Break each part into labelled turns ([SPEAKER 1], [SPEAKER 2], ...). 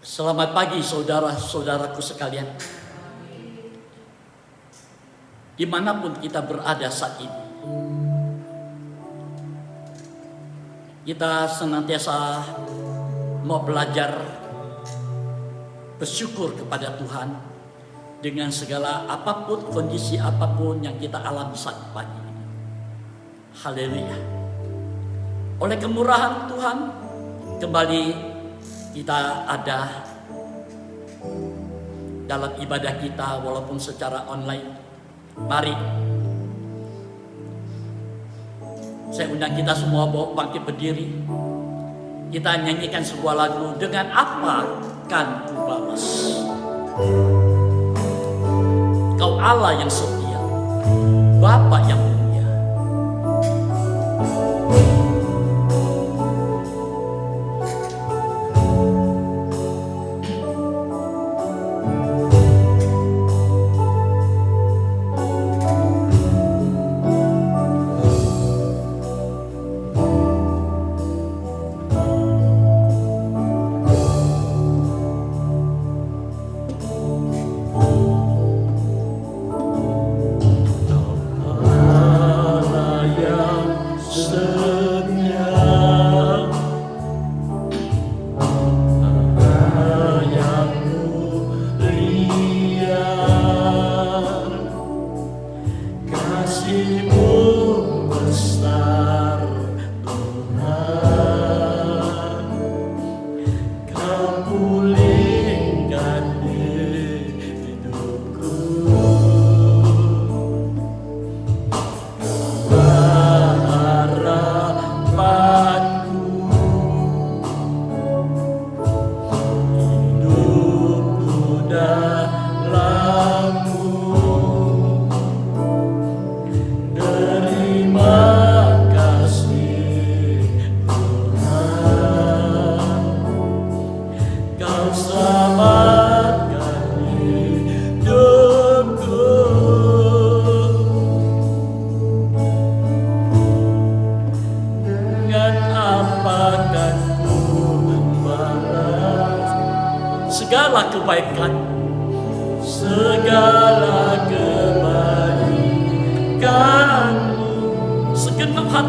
[SPEAKER 1] Selamat pagi saudara-saudaraku sekalian. Dimanapun kita berada saat ini, kita senantiasa mau belajar bersyukur kepada Tuhan dengan segala apapun, kondisi apapun yang kita alami saat pagi ini. Haleluya. Oleh kemurahan Tuhan, kembali kita ada dalam ibadah kita walaupun secara online. Mari saya undang kita semua bangkit berdiri. Kita nyanyikan sebuah lagu, dengan apa kan ku balas. Kau Allah yang setia, Bapa yang mulia. Segala kebaikan, segenap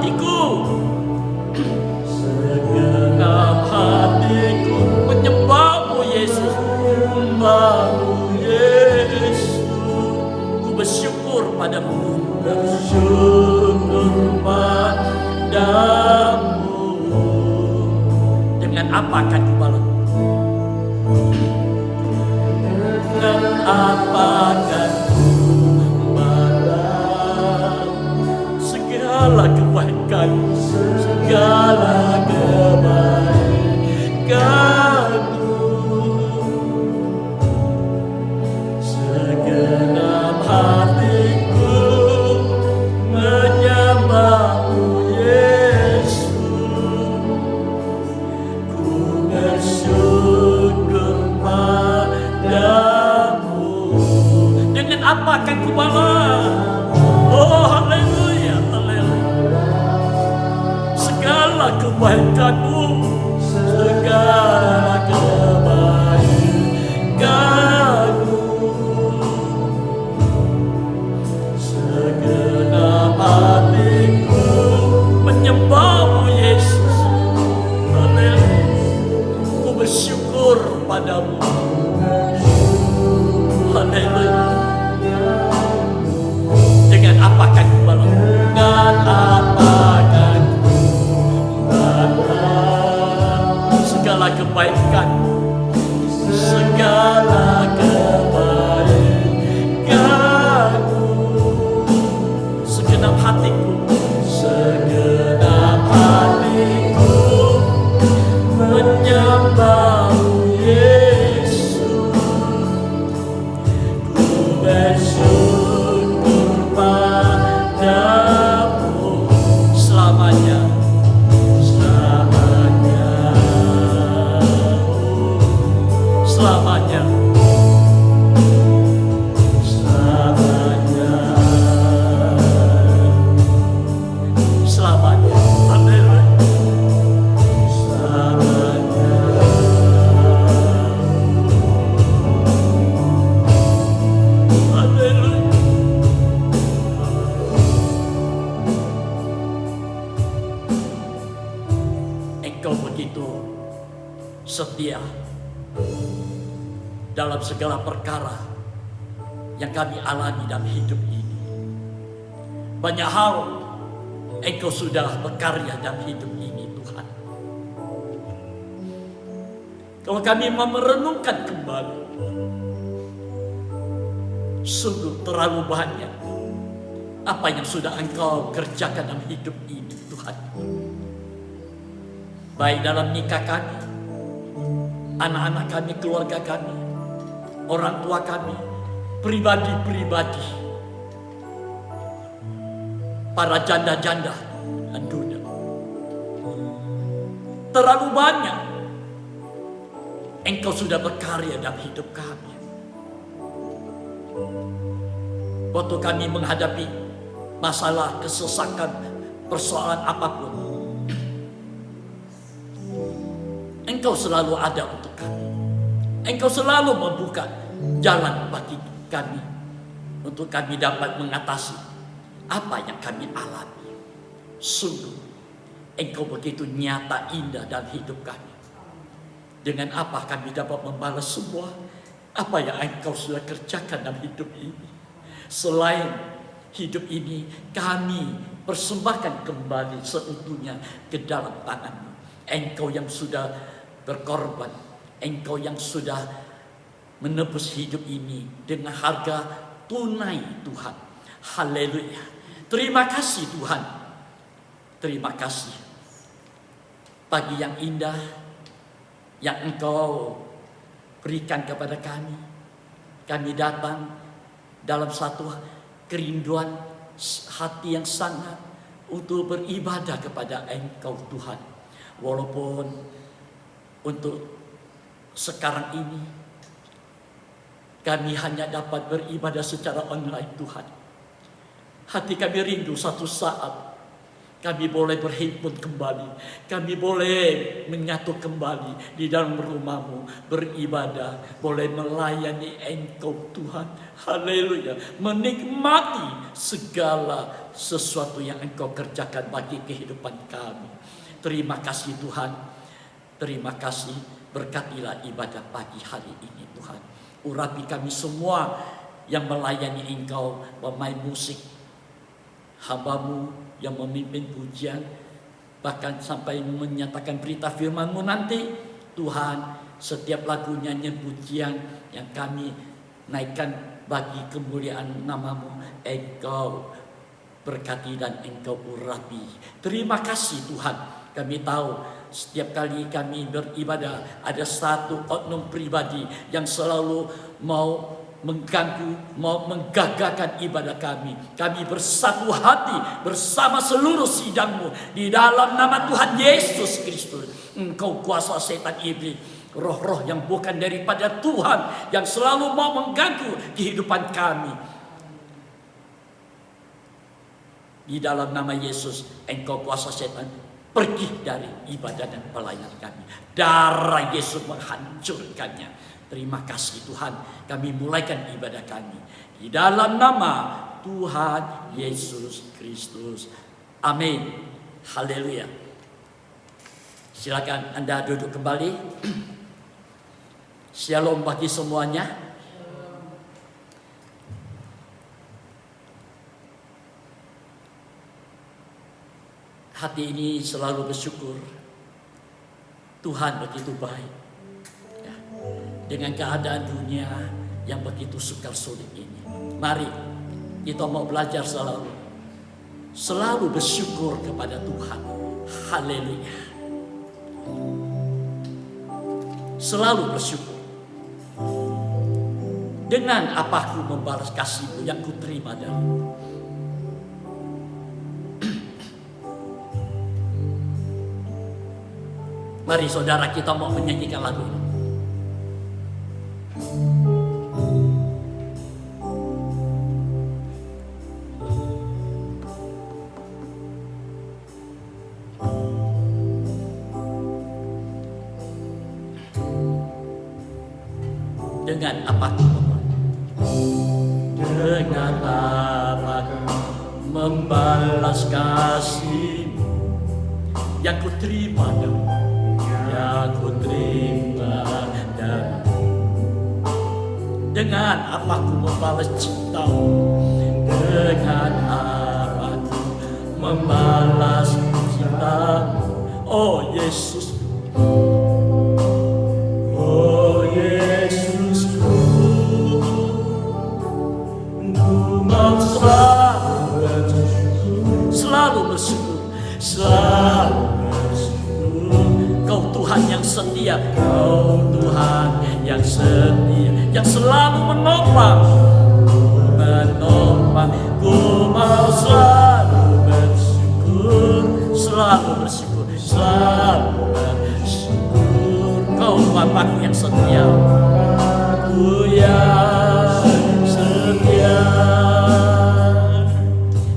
[SPEAKER 1] hatiku menyembahmu Yesus, menyembahmu Yesus. Ku bersyukur padamu, dengan apa akan ku balas? Dengan apa akan ku balas segala kebaikan, segala kebaikanmu. Segenap hatiku menyembahmu Yesus. Ku bersyukur padamu. Dengan apa akan ku balas? Oh haleluya, haleluya. Segala kebaikanmu, segala kebaikanmu. Segenap hatiku menyembahmu Yesus. Haleluya. Ku bersyukur padamu. Haleluya. Dengan apa akan ku balas? Dengan apa akan ku balas segala kebaikan, segala kebaikanmu. Segenap hatiku, segenap hatiku menyembahmu Yesus. Ku bersyukur padamu selamanya, selamanya, selamanya. setia dalam segala perkara yang kami alami dalam hidup ini. Banyak hal Engkau sudah berkarya dalam hidup ini, Tuhan. Kalau kami mau merenungkan kembali, sungguh terlalu banyak apa yang sudah Engkau kerjakan dalam hidup ini, Tuhan. Baik dalam nikah kami, anak-anak kami, keluarga kami, orang tua kami, pribadi-pribadi, para janda-janda dan duda. Terlalu banyak Engkau sudah berkarya dalam hidup kami. Waktu kami menghadapi masalah, kesesakan, persoalan apapun, Engkau selalu ada untuk kami. Engkau selalu membuka jalan bagi kami untuk kami dapat mengatasi apa yang kami alami. Sungguh Engkau begitu nyata, indah dalam hidup kami. Dengan apa kami dapat membalas semua apa yang Engkau sudah kerjakan dalam hidup ini. Selain hidup ini, kami persembahkan kembali seutuhnya ke dalam tangan-Mu. Engkau yang sudah berkorban, Engkau yang sudah menebus hidup ini dengan harga tunai, Tuhan. Haleluya. Terima kasih, Tuhan. Terima kasih. Pagi yang indah yang Engkau berikan kepada kami. Kami datang dalam satu kerinduan hati yang sangat untuk beribadah kepada Engkau, Tuhan. Walaupun untuk sekarang ini kami hanya dapat beribadah secara online, Tuhan. Hati kami rindu satu saat kami boleh berhimpun kembali. Kami boleh menyatu kembali di dalam rumah-Mu, beribadah, boleh melayani Engkau, Tuhan. Haleluya. Menikmati segala sesuatu yang Engkau kerjakan bagi kehidupan kami. Terima kasih, Tuhan. Terima kasih. Berkatilah ibadah pagi hari ini, Tuhan. Urapi kami semua yang melayani Engkau, pemain musik, hamba-Mu yang memimpin pujian, bahkan sampai menyatakan berita firman-Mu nanti. Tuhan, setiap lagunya pujian yang kami naikkan bagi kemuliaan nama-Mu, Engkau berkati dan Engkau urapi. Terima kasih, Tuhan. Kami tahu setiap kali kami beribadah ada satu oknum pribadi yang selalu mau mengganggu, mau menggagalkan ibadah kami. Kami bersatu hati bersama seluruh sidang-Mu di dalam nama Tuhan Yesus Kristus. Engkau kuasa setan iblis, roh-roh yang bukan daripada Tuhan yang selalu mau mengganggu kehidupan kami. Di dalam nama Yesus, Engkau kuasa setan, pergi dari ibadah dan pelayanan kami. Darah Yesus menghancurkannya. Terima kasih, Tuhan. Kami mulaikan ibadah kami di dalam nama Tuhan Yesus Kristus. Amin. Haleluya. Silakan Anda duduk kembali. Shalom bagi semuanya. Hati ini selalu bersyukur. Tuhan begitu baik. Dengan keadaan dunia yang begitu sukar sulit ini, mari kita mau belajar selalu bersyukur kepada Tuhan. Haleluya. Selalu bersyukur. Dengan apa aku membalas kasih-Mu yang ku terima dari-Mu. Mari saudara, kita mau menyanyikan lagu ini. Dengan apa membalas kasih yang ku terima, yang ku terima Dengan apa ku membalas cintamu? Dengan apa ku membalas cintamu? Oh Yesus, oh Yesusku, ku mau selalu bersyukur, selalu bersyukur. Kau Tuhan yang setia, Kau Tuhan yang setia, yang selalu menopang. Ku mau selalu bersyukur, selalu bersyukur, selalu bersyukur. Kau Bapakku yang setia, Ku yang setia.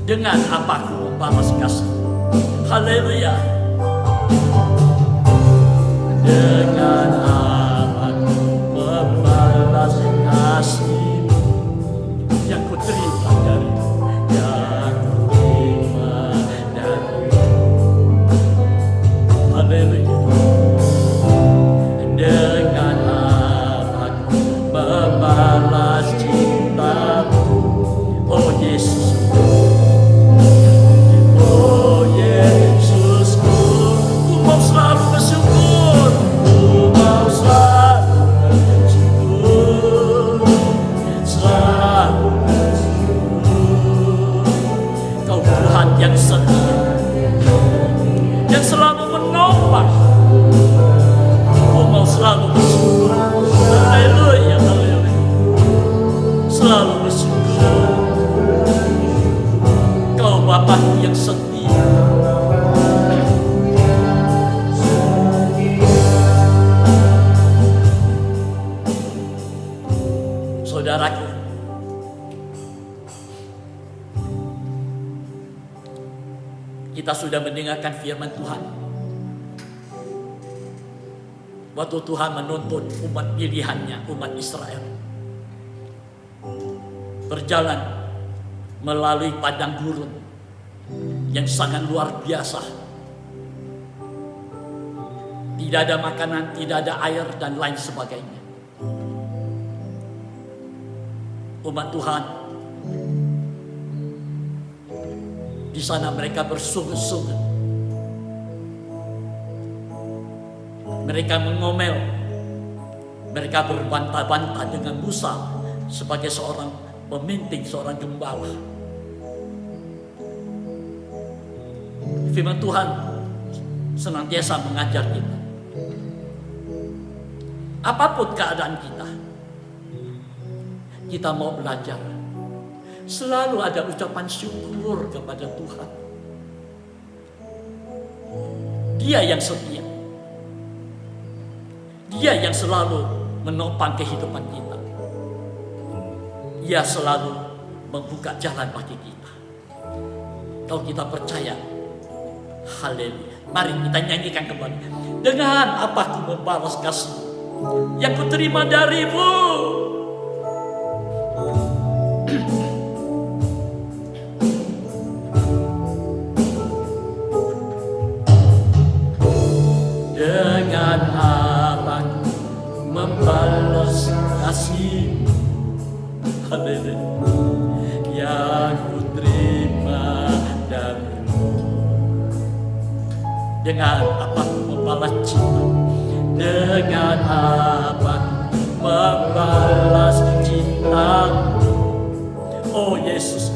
[SPEAKER 1] Dengan apa ku membalas kasih? Haleluya. Dengan apa ku membalas kasih yang ku terima darimu, yang ku terima darimu. Haleluya. Dengan apa ku membalas cintamu? Oh Yesus, oh Yesusku, ku mau selalu bersyukur, ku mau selalu bersyukur, selalu bersyukur. Kau Tuhan yang setia, yang selalu menopang. Ku mau selalu bersyukur. Haleluya, haleluya. Selalu bersyukur. Kau Bapakku yang setia. Saudaraku, kita sudah mendengarkan firman Tuhan. Waktu Tuhan menuntun umat pilihannya, umat Israel, berjalan melalui padang gurun yang sangat luar biasa. Tidak ada makanan, tidak ada air, dan lain sebagainya. Umat Tuhan di sana mereka bersungut-sungut. Mereka mengomel, mereka berbantah-bantah dengan Musa sebagai seorang pemimpin, seorang gembala. Firman Tuhan senantiasa mengajar kita. Apapun keadaan kita, kita mau belajar. Selalu ada ucapan syukur kepada Tuhan. Dia yang setia. Dia yang selalu menopang kehidupan kita. Dia selalu membuka jalan bagi kita. Kalau kita percaya, haleluya. Mari kita nyanyikan kembali. Dengan apa ku membalas kasih yang ku terima darimu? Dengan apa membalas kasih, haleluya, yang ku terima darimu. Dengan apa membalas cinta? Dengan apa membalas cintamu? Oh Yesus,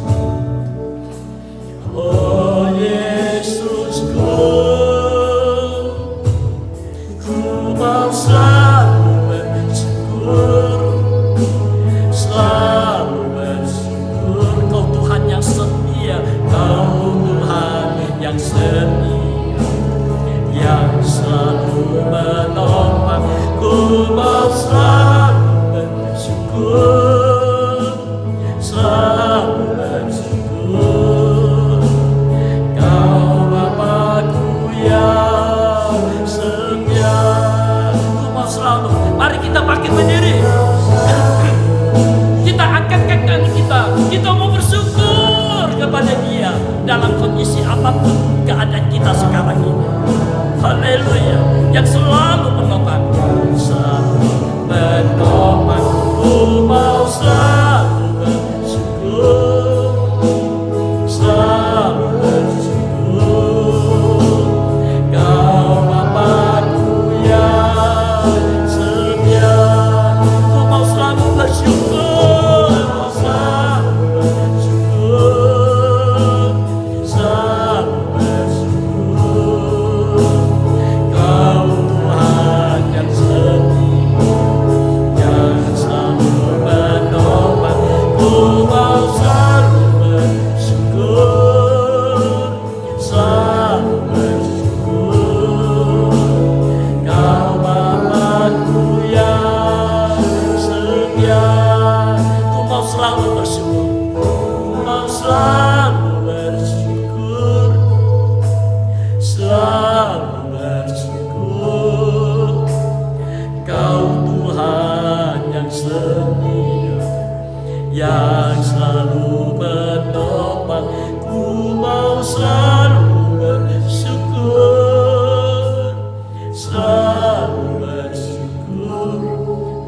[SPEAKER 1] oh Yesusku, ku mau selalu bersyukur, selalu bersyukur. Kau Tuhan yang setia, Kau Tuhan yang setia, yang selalu menopang. Ku mau selalu bersyukur, selalu bersyukur. Kau Bapakku yang setia. Ku mau selalu. Mari kita bangkit berdiri. Kita angkatkan kaki kita. Kita mau bersyukur kepada Dia dalam kondisi apapun keadaan kita sekarang ini. Haleluya, yang selalu menopang, selalu menopang. Ku mau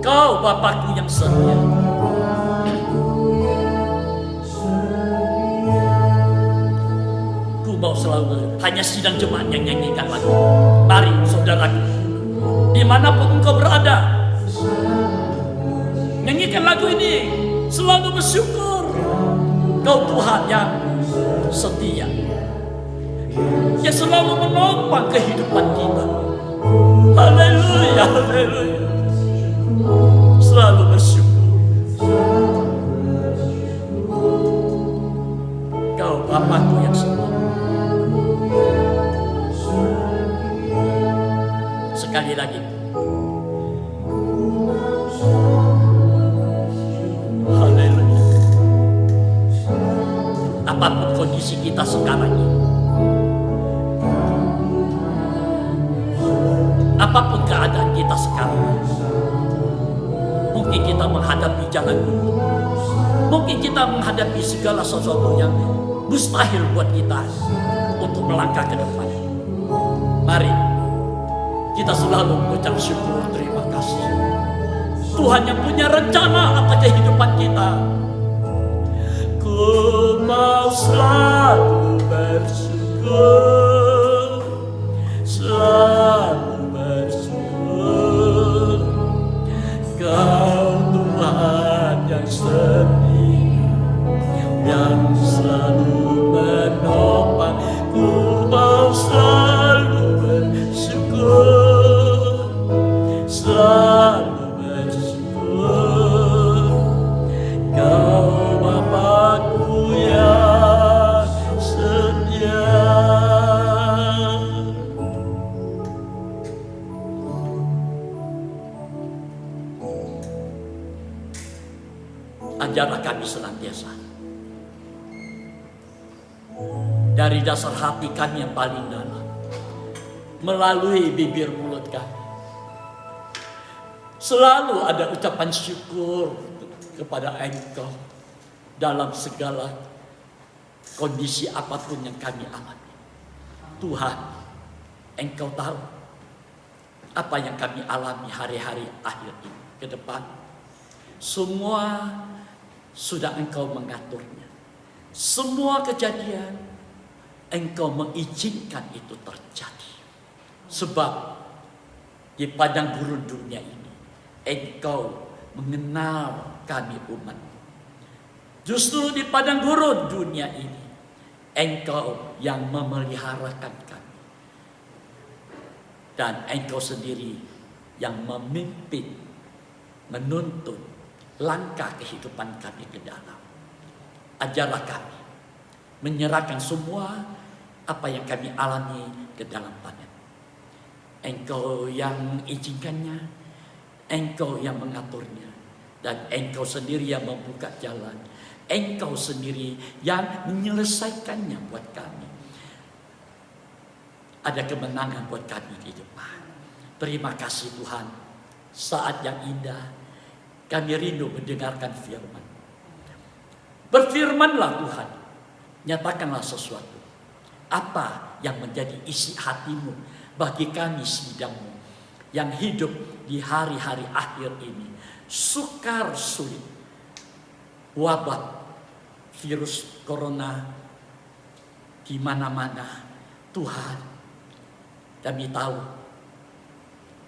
[SPEAKER 1] Kau Bapakku yang setia. Ku mau selalu hanya sidang jemaat yang nyanyikan lagu. Mari saudaraku, dimanapun engkau berada, nyanyikan lagu ini. Selalu bersyukur Kau Tuhan yang setia, yang selalu menopang kehidupan kita. Haleluya, haleluya. Selalu bersyukur. Kau Bapakku yang setia. Sekali lagi. Haleluya. Apapun kondisi kita sekarang ini, apapun keadaan kita sekarang, mungkin kita menghadapi jalan buntu, mungkin kita menghadapi segala sesuatu yang mustahil buat kita untuk melangkah ke depan. Mari kita selalu mengucap syukur, terima kasih. Tuhan yang punya rencana atas kehidupan kita. Ku mau selalu bersyukur, selalu bersyukur. Kau Tuhan yang setia, yang selalu menopang. Ku mau selalu bersyukur, selalu bersyukur. Kau Bapakku yang setia. Ajarlah kami senantiasa dari dasar hati kami yang paling dalam, melalui bibir mulut kami, selalu ada ucapan syukur kepada Engkau dalam segala kondisi apapun yang kami alami. Tuhan, Engkau tahu apa yang kami alami hari-hari akhir ini ke depan. Semua sudah Engkau mengaturnya. Semua kejadian Engkau mengizinkan itu terjadi. Sebab di padang gurun dunia ini Engkau mengenal kami umat. Justru di padang gurun dunia ini Engkau yang memeliharakan kami. Dan Engkau sendiri yang memimpin, menuntun langkah kehidupan kami ke dalam. Ajarlah kami menyerahkan semua apa yang kami alami ke dalam tangan. Engkau yang mengizinkannya, Engkau yang mengaturnya, dan Engkau sendiri yang membuka jalan. Engkau sendiri yang menyelesaikannya buat kami. Ada kemenangan buat kami di depan. Terima kasih Tuhan. Saat yang indah, kami rindu mendengarkan firman. Berfirmanlah Tuhan, nyatakanlah sesuatu. Apa yang menjadi isi hatimu bagi kami sidangmu yang hidup di hari-hari akhir ini. Sukar sulit, wabah virus corona di mana-mana. Tuhan, kami tahu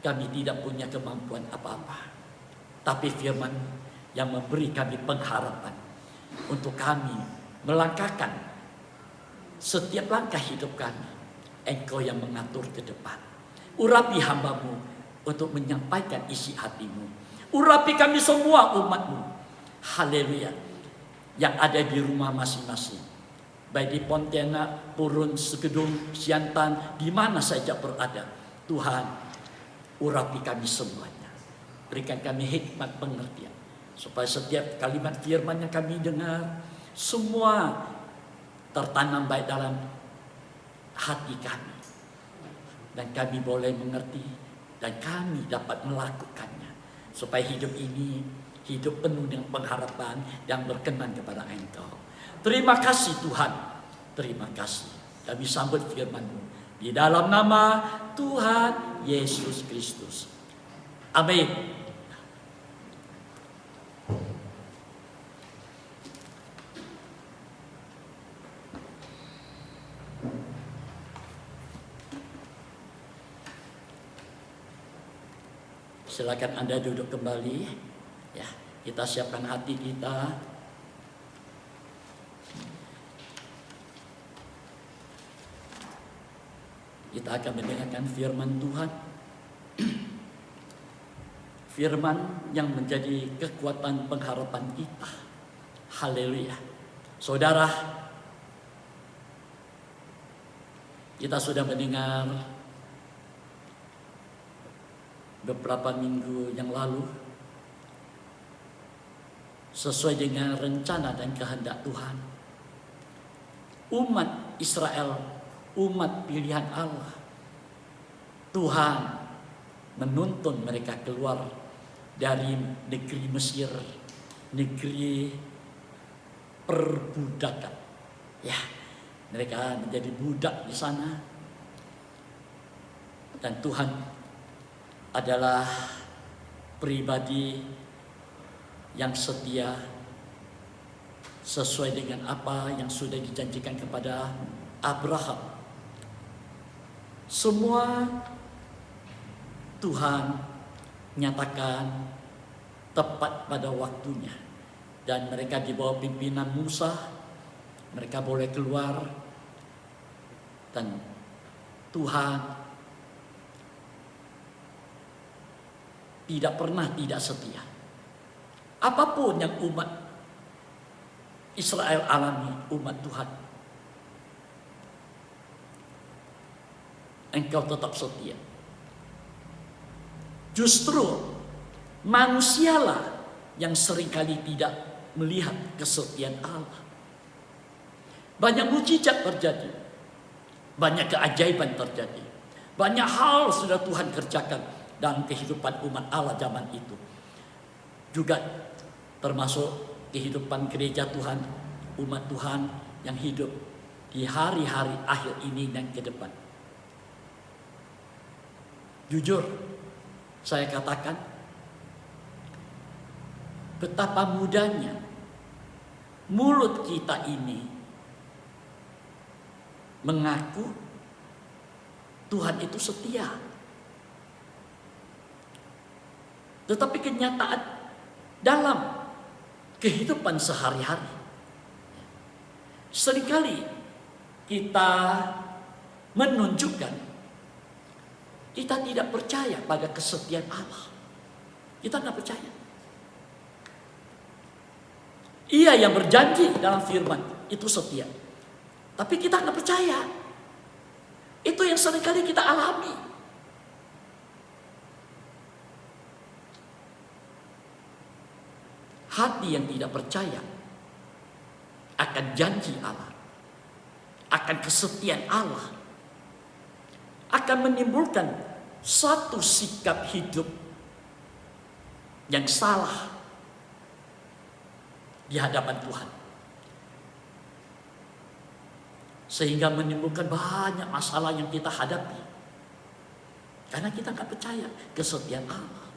[SPEAKER 1] kami tidak punya kemampuan apa-apa. Tapi firman yang memberi kami pengharapan untuk kami melangkahkan setiap langkah hidup kami. Engkau yang mengatur ke depan. Urapi hamba-Mu untuk menyampaikan isi hati-Mu. Urapi kami semua umat-Mu. Haleluya. Yang ada di rumah masing-masing. Baik di Pontianak, Purun, Sekedung, Siantan, di mana saja berada. Tuhan, urapi kami semuanya. Berikan kami hikmat pengertian. Supaya setiap kalimat firman yang kami dengar, semua tertanam baik dalam hati kami. Dan kami boleh mengerti. Dan kami dapat melakukannya. Supaya hidup ini hidup penuh dengan pengharapan yang berkenan kepada Engkau. Terima kasih Tuhan. Terima kasih. Kami sambut firman-Mu. Di dalam nama Tuhan Yesus Kristus. Amin. Silakan Anda duduk kembali. Ya, kita siapkan hati kita. Kita akan mendengarkan firman Tuhan. Firman yang menjadi kekuatan pengharapan kita. Haleluya. Saudara, kita sudah mendengar beberapa minggu yang lalu, sesuai dengan rencana dan kehendak Tuhan, umat Israel, umat pilihan Allah, Tuhan menuntun mereka keluar dari negeri Mesir, negeri perbudakan. Ya, mereka menjadi budak di sana. Dan Tuhan adalah pribadi yang setia sesuai dengan apa yang sudah dijanjikan kepada Abraham. Semua Tuhan nyatakan tepat pada waktunya, dan mereka di bawah pimpinan Musa, mereka boleh keluar, dan Tuhan tidak pernah tidak setia. Apapun yang umat Israel alami, umat Tuhan, engkau tetap setia. Justru manusialah yang seringkali tidak melihat kesetiaan Allah. Banyak mujizat terjadi, banyak keajaiban terjadi, banyak hal sudah Tuhan kerjakan dalam kehidupan umat Allah zaman itu. Juga termasuk kehidupan gereja Tuhan, umat Tuhan yang hidup di hari-hari akhir ini dan ke depan. Jujur, saya katakan, betapa mudahnya mulut kita ini mengaku Tuhan itu setia. Tetapi kenyataan dalam kehidupan sehari-hari, seringkali kita menunjukkan kita tidak percaya pada kesetiaan Allah. Kita nggak percaya. Ia yang berjanji dalam firman itu setia, tapi kita nggak percaya. Itu yang seringkali kita alami. Hati yang tidak percaya akan janji Allah, akan kesetiaan Allah, akan menimbulkan satu sikap hidup yang salah di hadapan Tuhan, sehingga menimbulkan banyak masalah yang kita hadapi karena kita nggak percaya kesetiaan Allah.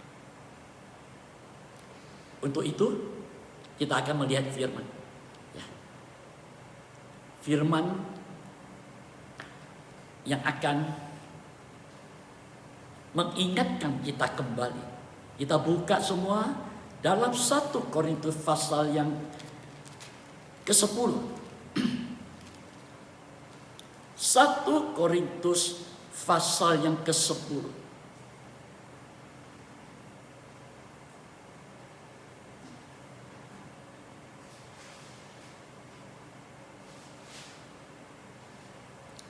[SPEAKER 1] Untuk itu kita akan melihat firman, ya. Firman yang akan mengingatkan kita kembali. Kita buka semua dalam 1 Korintus pasal yang ke-10. 1 Korintus pasal yang ke-10.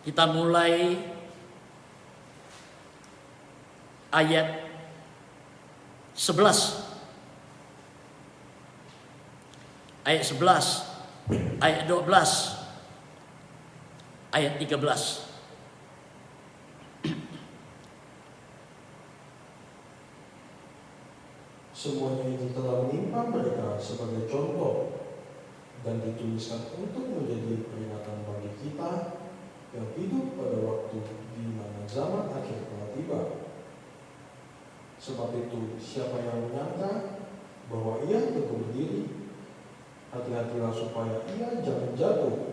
[SPEAKER 1] Kita mulai ayat 11. Ayat 11, ayat 12, ayat 13.
[SPEAKER 2] Semuanya itu telah menimpa mereka sebagai contoh dan dituliskan untuk menjadi peringatan bagi kita yang hidup pada waktu di mana zaman akhir telah tiba. Sebab itu, siapa yang menyangka bahwa ia teguh berdiri, hati-hatilah supaya ia jangan jatuh.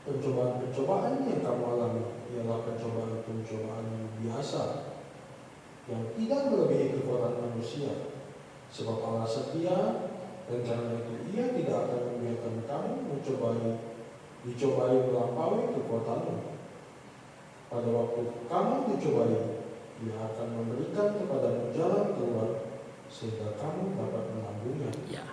[SPEAKER 2] Pencobaan-pencobaan yang kamu alami ialah pencobaan-pencobaan biasa, yang tidak melebihi kekuatan manusia. Sebab Allah setia, dan karena itu Ia tidak akan membiarkan kamu dicobai melampaui kekuatanmu. Pada waktu kamu dicobai, Ia akan memberikan kepadamu jalan keluar sehingga kamu dapat menangguhnya.
[SPEAKER 1] Ya.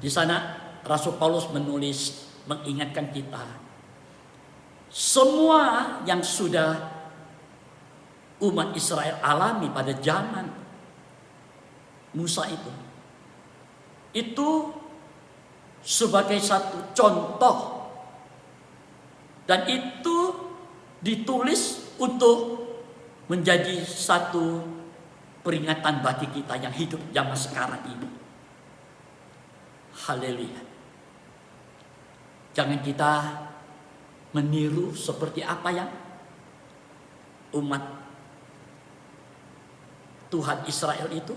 [SPEAKER 1] Di sana Rasul Paulus menulis mengingatkan kita semua yang sudah umat Israel alami pada zaman Musa itu sebagai satu contoh, dan itu ditulis untuk menjadi satu peringatan bagi kita yang hidup zaman sekarang ini. Haleluya. Jangan kita meniru seperti apa yang umat Tuhan Israel itu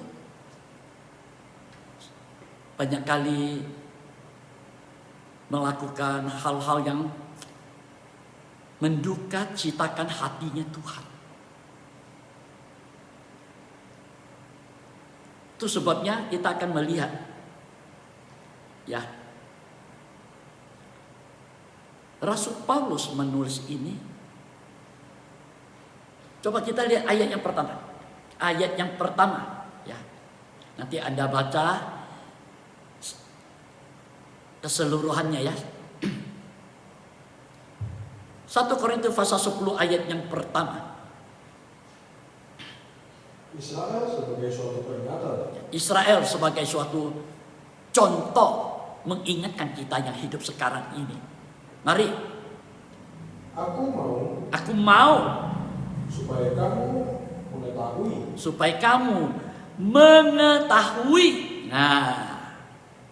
[SPEAKER 1] banyak kali melakukan hal-hal yang menduka citakan hatinya Tuhan. Itu sebabnya kita akan melihat, ya, Rasul Paulus menulis ini. Coba kita lihat ayat yang pertama. Ayat yang pertama, ya. Nanti Anda baca keseluruhannya, ya. 1 Korintus pasal 10 ayat yang pertama.
[SPEAKER 2] Israel sebagai suatu peringatan.
[SPEAKER 1] Israel sebagai suatu contoh mengingatkan kita yang hidup sekarang ini. Mari. Aku mau
[SPEAKER 2] supaya kamu
[SPEAKER 1] mengetahui. Nah,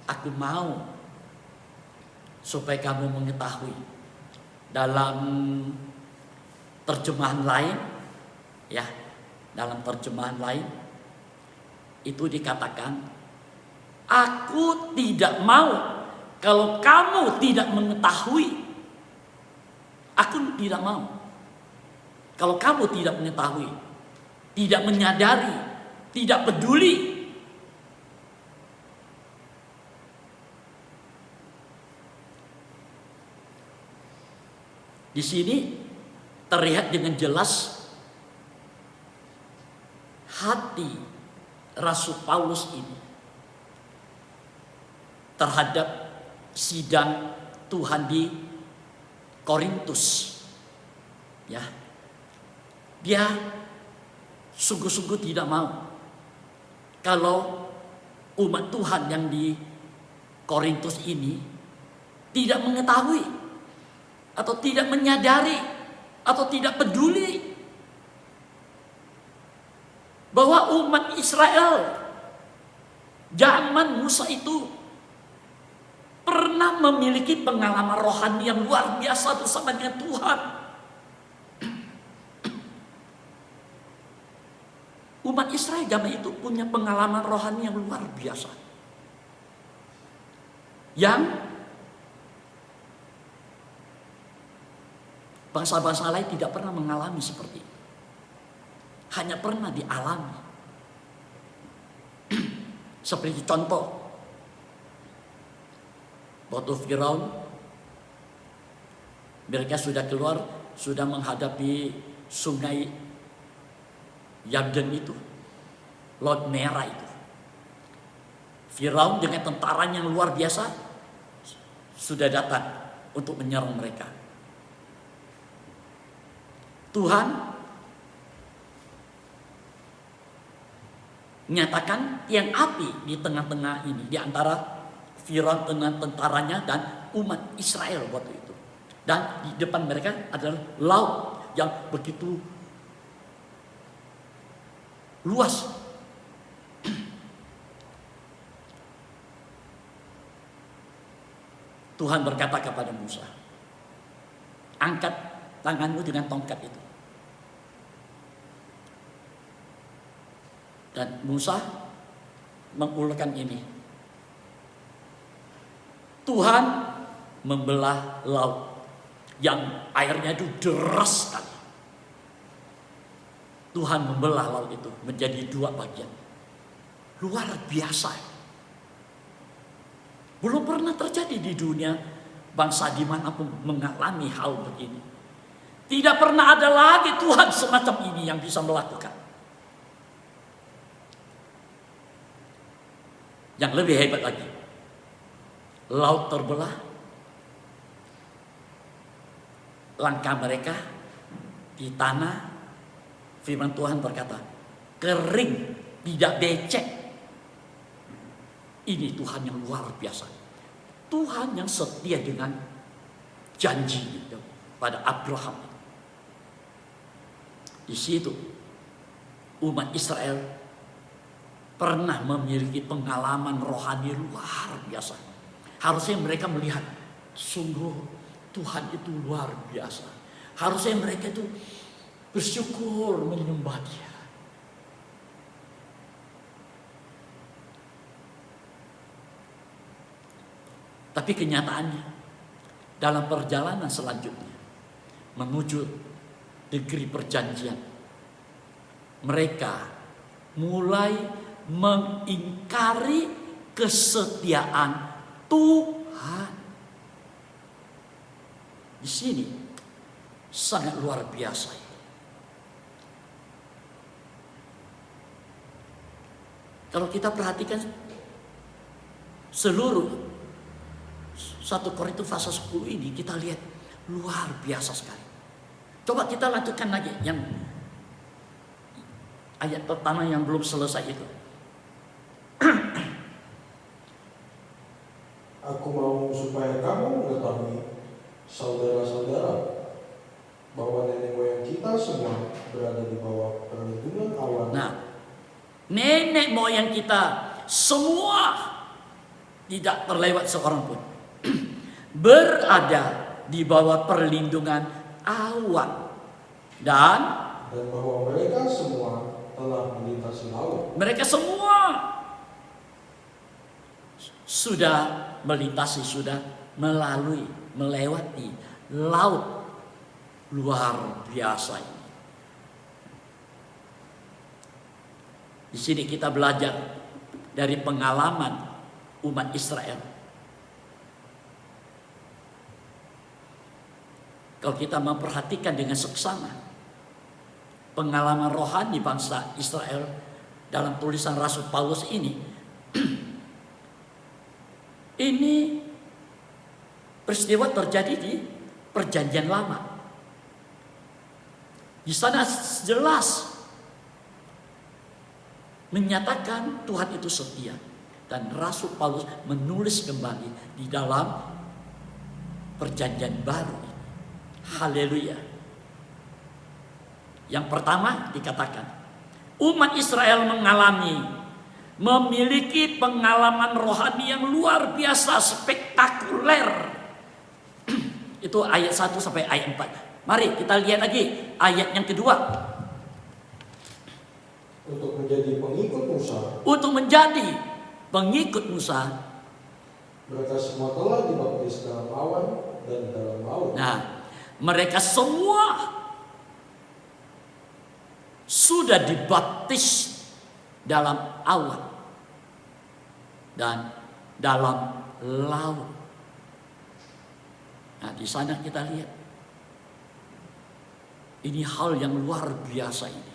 [SPEAKER 1] aku mau supaya kamu mengetahui. Dalam terjemahan lain, ya, dalam terjemahan lain itu dikatakan, aku tidak mau kalau kamu tidak mengetahui. Aku tidak mau kalau kamu tidak mengetahui, tidak menyadari, tidak peduli. Di sini terlihat dengan jelas hati Rasul Paulus ini terhadap sidang Tuhan di Korintus. Ya. Dia sungguh-sungguh tidak mau kalau umat Tuhan yang di Korintus ini tidak mengetahui atau tidak menyadari atau tidak peduli bahwa umat Israel zaman Musa itu pernah memiliki pengalaman rohani yang luar biasa bersama dengan Tuhan. Umat Israel zaman itu punya pengalaman rohani yang luar biasa, yang bangsa-bangsa lain tidak pernah mengalami seperti itu. Hanya pernah dialami. Seperti contoh, waktu Firaun, mereka sudah keluar, sudah menghadapi sungai Yarden itu, Laut Merah itu. Firaun dengan tentaranya yang luar biasa sudah datang untuk menyerang mereka. Tuhan nyatakan tiang api di tengah-tengah ini, di antara Firaun dengan tentaranya dan umat Israel waktu itu. Dan di depan mereka adalah laut yang begitu luas. Tuhan berkata kepada Musa, angkat tanganmu dengan tongkat itu. Dan Musa mengulurkan ini. Tuhan membelah laut yang airnya itu deras sekali. Tuhan membelah laut itu menjadi 2 bagian. Luar biasa. Belum pernah terjadi di dunia bangsa dimanapun mengalami hal begini. Tidak pernah ada lagi Tuhan semacam ini yang bisa melakukan. Yang lebih hebat lagi, laut terbelah, langkah mereka di tanah, firman Tuhan berkata, kering, tidak becek. Ini Tuhan yang luar biasa. Tuhan yang setia dengan janji itu pada Abraham. Di situ umat Israel pernah memiliki pengalaman rohani luar biasa. Harusnya mereka melihat, sungguh Tuhan itu luar biasa. Harusnya mereka itu bersyukur menyembah Dia. Tapi kenyataannya dalam perjalanan selanjutnya menuju negeri perjanjian, mereka mulai mengingkari kesetiaan Tuhan. Di sini sangat luar biasa. Kalau kita perhatikan seluruh 1 Korintus pasal 10 ini, kita lihat luar biasa sekali. Coba kita lanjutkan lagi yang ayat pertama yang belum selesai itu.
[SPEAKER 2] Aku mau supaya kamu mengetahui, saudara-saudara, bahwa nenek moyang kita semua berada di bawah perlindungan Allah.
[SPEAKER 1] Nah, nenek moyang kita semua tidak terlewat seorang pun berada di bawah perlindungan awan, dan
[SPEAKER 2] bahwa mereka semua telah melintasi laut.
[SPEAKER 1] Mereka semua sudah melintasi, sudah melewati laut luar biasa ini. Di sini kita belajar dari pengalaman umat Israel. Kalau kita memperhatikan dengan seksama pengalaman rohani bangsa Israel dalam tulisan Rasul Paulus ini, ini peristiwa terjadi di Perjanjian Lama. Di sana jelas menyatakan Tuhan itu setia, dan Rasul Paulus menulis kembali di dalam Perjanjian Baru. Haleluya. Yang pertama dikatakan, umat Israel memiliki pengalaman rohani yang luar biasa, spektakuler. Itu ayat 1 sampai ayat 4. Mari kita lihat lagi ayat yang kedua.
[SPEAKER 2] Untuk menjadi pengikut Musa.
[SPEAKER 1] Untuk menjadi pengikut Musa,
[SPEAKER 2] mereka semua telah dibaptis dalam awan dan dalam laut.
[SPEAKER 1] Nah, mereka semua sudah dibaptis dalam awan dan dalam laut. Nah, di sana kita lihat ini hal yang luar biasa ini.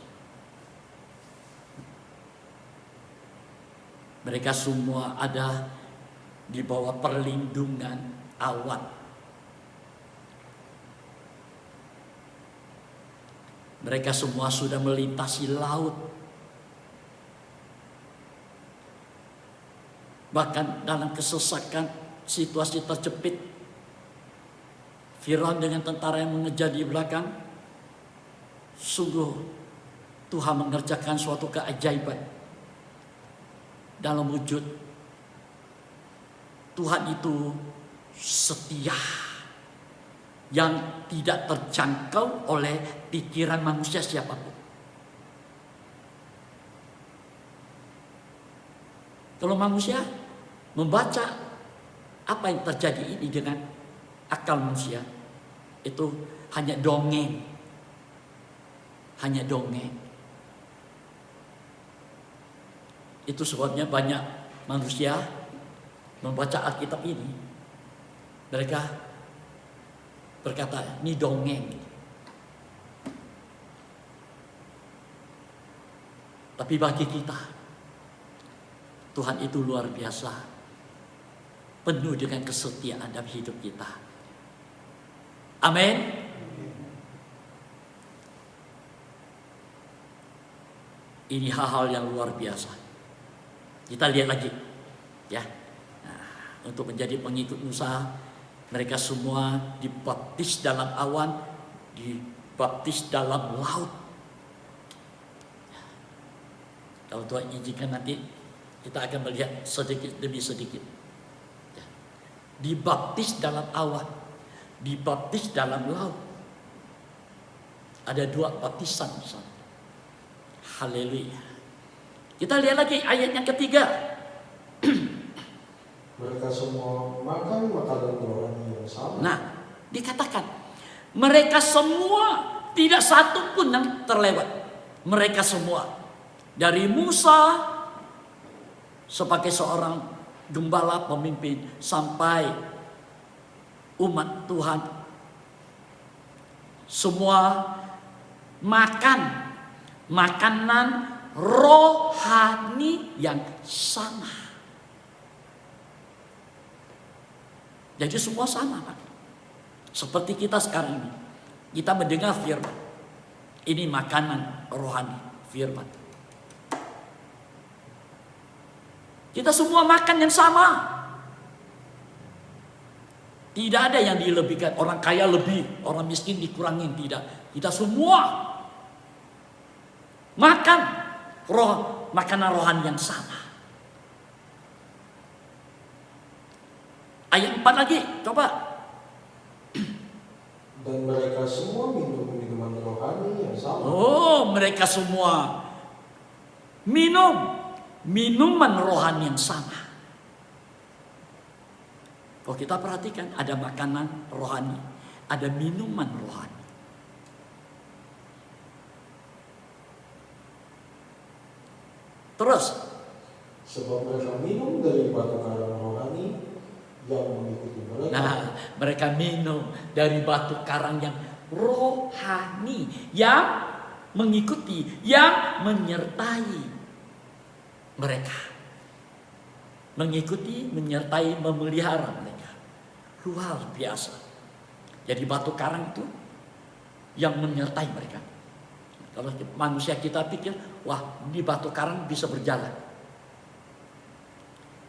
[SPEAKER 1] Mereka semua ada di bawah perlindungan awan. Mereka semua sudah melintasi laut. Bahkan dalam kesesakan, situasi terjepit, Firaun dengan tentara yang mengejar di belakang, sungguh Tuhan mengerjakan suatu keajaiban dalam wujud Tuhan itu setia, yang tidak terjangkau oleh pikiran manusia siapapun. Kalau manusia membaca apa yang terjadi ini dengan akal manusia, itu hanya dongeng. Hanya dongeng. Itu sebabnya banyak manusia membaca Alkitab ini, mereka berkata, ini dongeng. Tapi bagi kita, Tuhan itu luar biasa, penuh dengan kesetiaan dalam hidup kita. Amin. Ini hal-hal yang luar biasa. Kita lihat lagi, ya. Nah, untuk menjadi pengikut Musa, mereka semua dibaptis dalam awan, dibaptis dalam laut. Kalau Tuhan izinkan nanti kita akan melihat sedikit demi sedikit. Ya. Dibaptis dalam awan, dibaptis dalam laut. Ada 2 baptisan di sana. Haleluya. Kita lihat lagi ayat yang ketiga.
[SPEAKER 2] Mereka semua makan makanan rohani yang sama.
[SPEAKER 1] Nah, dikatakan mereka semua, tidak satu pun yang terlewat. Mereka semua, dari Musa sebagai seorang gembala pemimpin sampai umat Tuhan, semua makan makanan rohani yang sama. Jadi semua sama, Pak. Seperti kita sekarang ini, kita mendengar firman. Ini makanan rohani, firman. Kita semua makan yang sama. Tidak ada yang dilebihkan. Orang kaya lebih, orang miskin dikurangin. Tidak. Kita semua makan makanan rohani yang sama. Ayat 4 lagi, coba.
[SPEAKER 2] Dan mereka semua minum minuman rohani yang sama.
[SPEAKER 1] Oh, mereka semua minum minuman rohani yang sama. Kalau kita perhatikan, ada makanan rohani, ada minuman rohani. Terus,
[SPEAKER 2] sebab mereka minum dari batu karang rohani yang mengikuti mereka.
[SPEAKER 1] nah, mereka minum dari batu karang yang rohani, yang mengikuti, yang menyertai mereka. Mengikuti, menyertai, memelihara mereka. Luar biasa. Jadi batu karang itu yang menyertai mereka. Kalau manusia kita pikir, wah, di batu karang bisa berjalan.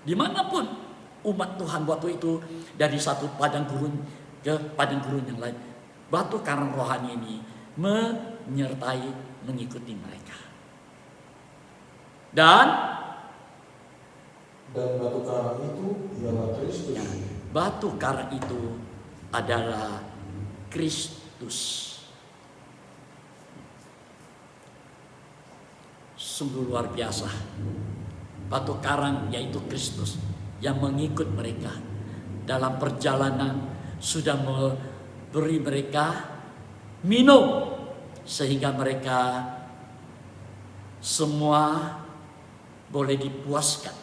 [SPEAKER 1] Dimanapun umat Tuhan waktu itu, dari satu padang gurun ke padang gurun yang lain, batu karang rohani ini menyertai, mengikuti mereka. Dan
[SPEAKER 2] batu karang itu ialah Kristus.
[SPEAKER 1] ya, batu karang itu adalah Kristus. Sungguh luar biasa. Batu karang yaitu Kristus yang mengikut mereka dalam perjalanan, sudah memberi mereka minum sehingga mereka semua boleh dipuaskan,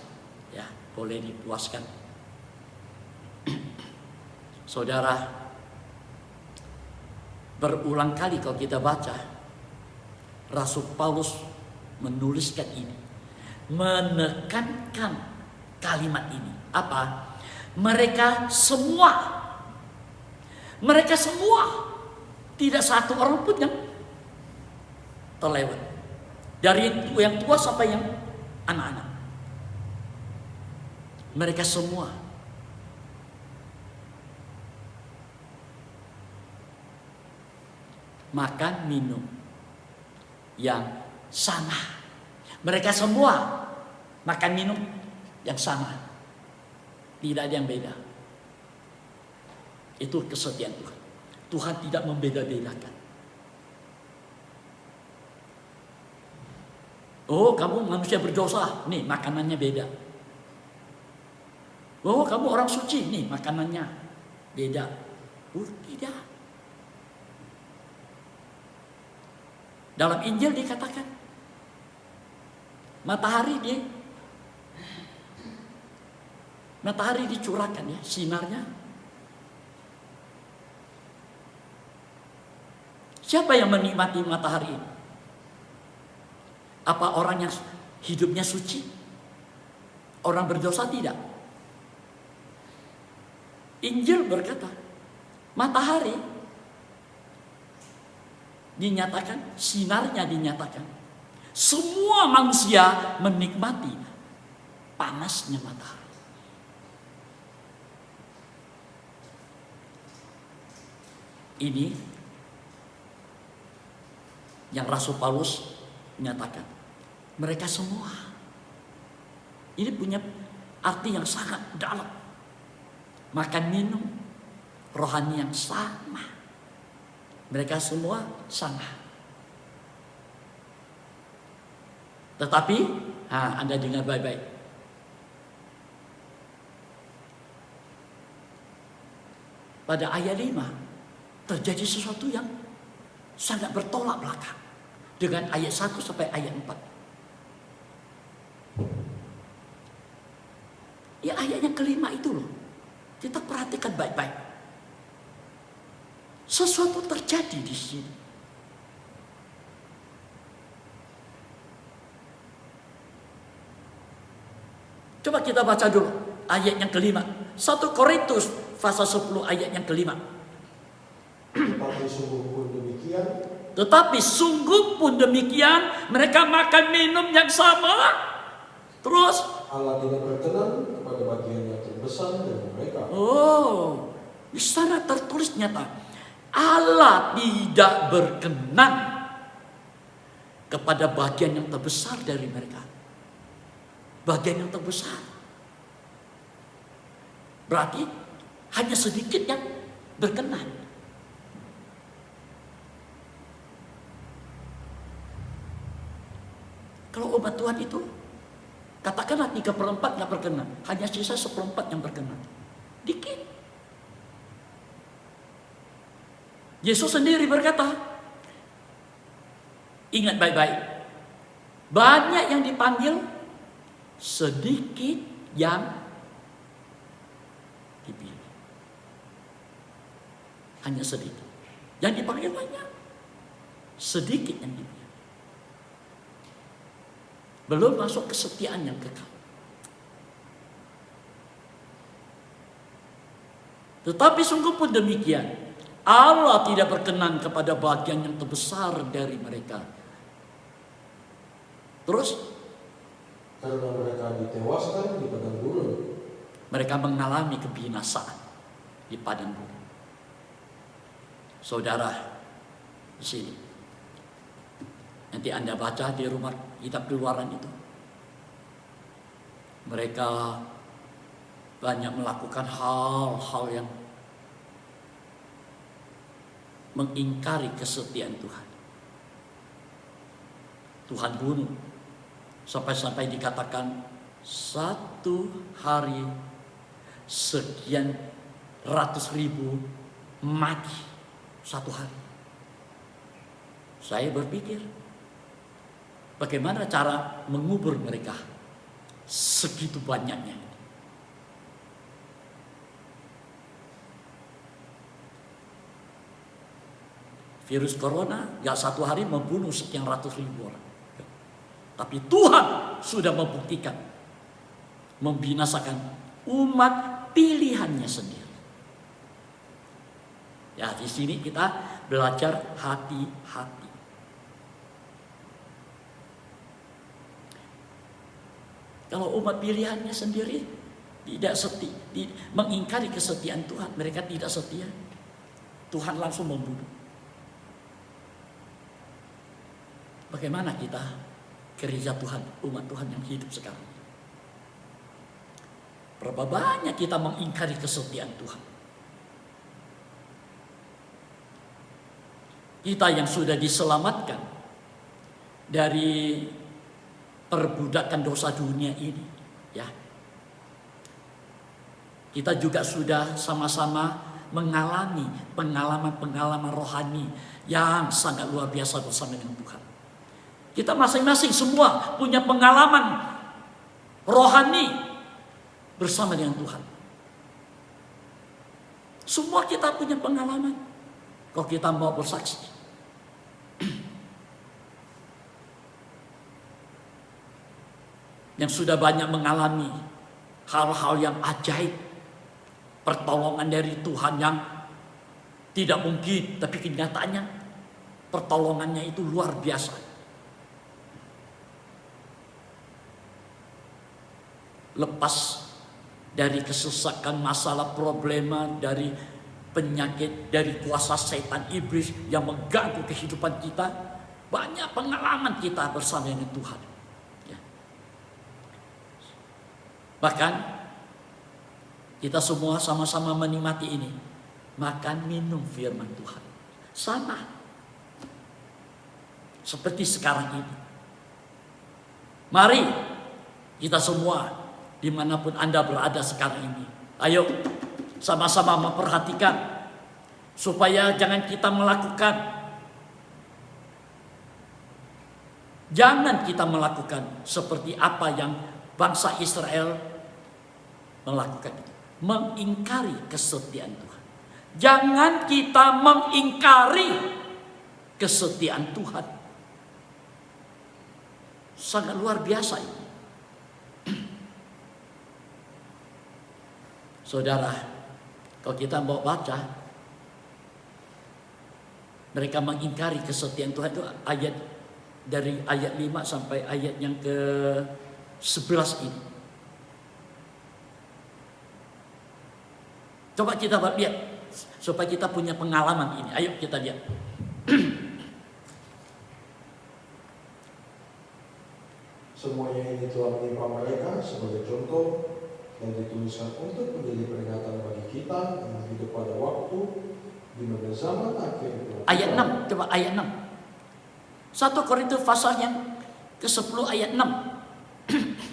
[SPEAKER 1] ya, boleh dipuaskan. Saudara, berulang kali kalau kita baca, Rasul Paulus menuliskan ini, menekankan kalimat ini. Apa? Mereka semua, tidak satu orang pun yang terlewat. Dari yang tua sampai yang anak-anak, mereka semua makan minum yang sama. Mereka semua makan minum yang sama. Tidak ada yang beda. Itu kesetiaan Tuhan. Tuhan tidak membeda-bedakan. Oh, kamu manusia berdosa, nih makanannya beda. Oh, kamu orang suci, nih makanannya beda. Oh, tidak. Dalam Injil dikatakan, matahari Matahari dicurahkan ya, sinarnya. Siapa yang menikmati matahari ini? Apa orang yang hidupnya suci? Orang berdosa tidak. Injil berkata, matahari dinyatakan, sinarnya dinyatakan. Semua manusia menikmati panasnya matahari. Ini yang Rasul Paulus menyatakan. Mereka semua. Ini punya arti yang sangat dalam. Makan minum rohani yang sama. Mereka semua sama. Tetapi, Anda dengar baik-baik. Pada ayat 5 terjadi sesuatu yang sangat bertolak belakang dengan ayat 1 sampai ayat 4. Ya ayat yang kelima itu loh. Kita perhatikan baik-baik. Sesuatu terjadi di sini. Coba kita baca dulu ayat yang kelima. 1 Korintus pasal 10 ayat yang kelima. Tetapi sungguh pun demikian, mereka makan minum yang sama. Terus
[SPEAKER 2] Allah tidak berkenan kepada bagian yang terbesar dari mereka.
[SPEAKER 1] Oh, di sana tertulis nyata. Allah tidak berkenan kepada bagian yang terbesar dari mereka. Bagian yang terbesar. Berarti hanya sedikit yang berkenan. Kalau umat Tuhan itu, katakanlah 3/4 nggak berkenan, hanya sisa 1/4 yang berkenan. Dikit. Yesus sendiri berkata, ingat baik-baik, banyak yang dipanggil, sedikit yang dipilih. Hanya sedikit. Yang dipanggil banyak, sedikit yang dipilih. Belum masuk kesetiaan yang kekal. Tetapi sungguh pun demikian, Allah tidak berkenan kepada bagian yang terbesar dari mereka. Terus?
[SPEAKER 2] Karena mereka ditewaskan di padang gurun.
[SPEAKER 1] Mereka mengalami kebinasaan di padang gurun. Saudara, di sini. Nanti Anda baca di rumah kitab Keluaran itu. Mereka banyak melakukan hal-hal yang mengingkari kesetiaan Tuhan. Tuhan bunuh. Sampai-sampai dikatakan 1 hari sekian ratus ribu mati 1 hari. Saya berpikir, bagaimana cara mengubur mereka segitu banyaknya? Virus corona gak 1 hari membunuh sekian ratus ribu orang. Tapi Tuhan sudah membuktikan, membinasakan umat pilihannya sendiri. Ya, di sini kita belajar hati-hati. Kalau umat pilihannya sendiri tidak setia, mengingkari kesetiaan Tuhan, mereka tidak setia, Tuhan langsung membunuh. Bagaimana kita gereja Tuhan, umat Tuhan yang hidup sekarang? Berapa banyak kita mengingkari kesetiaan Tuhan? Kita yang sudah diselamatkan dari perbudakan dosa dunia ini, ya. Kita juga sudah sama-sama mengalami pengalaman-pengalaman rohani yang sangat luar biasa bersama dengan Tuhan. Kita masing-masing semua punya pengalaman rohani bersama dengan Tuhan. Semua kita punya pengalaman. Kalau kita mau bersaksi, yang sudah banyak mengalami hal-hal yang ajaib, pertolongan dari Tuhan yang tidak mungkin, tapi kenyataannya pertolongannya itu luar biasa. Lepas dari kesesakan, masalah, problema, dari penyakit, dari kuasa setan iblis yang mengganggu kehidupan kita, banyak pengalaman kita bersama dengan Tuhan. Ya. Bahkan kita semua sama-sama menikmati ini, makan minum firman Tuhan, sama seperti sekarang ini. Mari kita semua dimanapun Anda berada sekarang ini, ayo sama-sama memperhatikan supaya jangan kita melakukan seperti apa yang bangsa Israel melakukan, mengingkari kesetiaan Tuhan. Jangan kita mengingkari kesetiaan Tuhan. Sangat luar biasa ini. Saudara, kalau kita mau baca, mereka mengingkari kesetiaan Tuhan itu dari ayat 5 sampai ayat yang ke-11 ini. Coba kita lihat supaya kita punya pengalaman ini. Ayo kita lihat.
[SPEAKER 2] Semuanya ini telah menimpa mereka sebagai contoh dan dituliskan untuk menjadi peringatan bagi kita yang hidup pada waktu di mana zaman akhir.
[SPEAKER 1] Ayat 6, coba ayat 6. 1 Korintus pasal yang ke-10 ayat 6.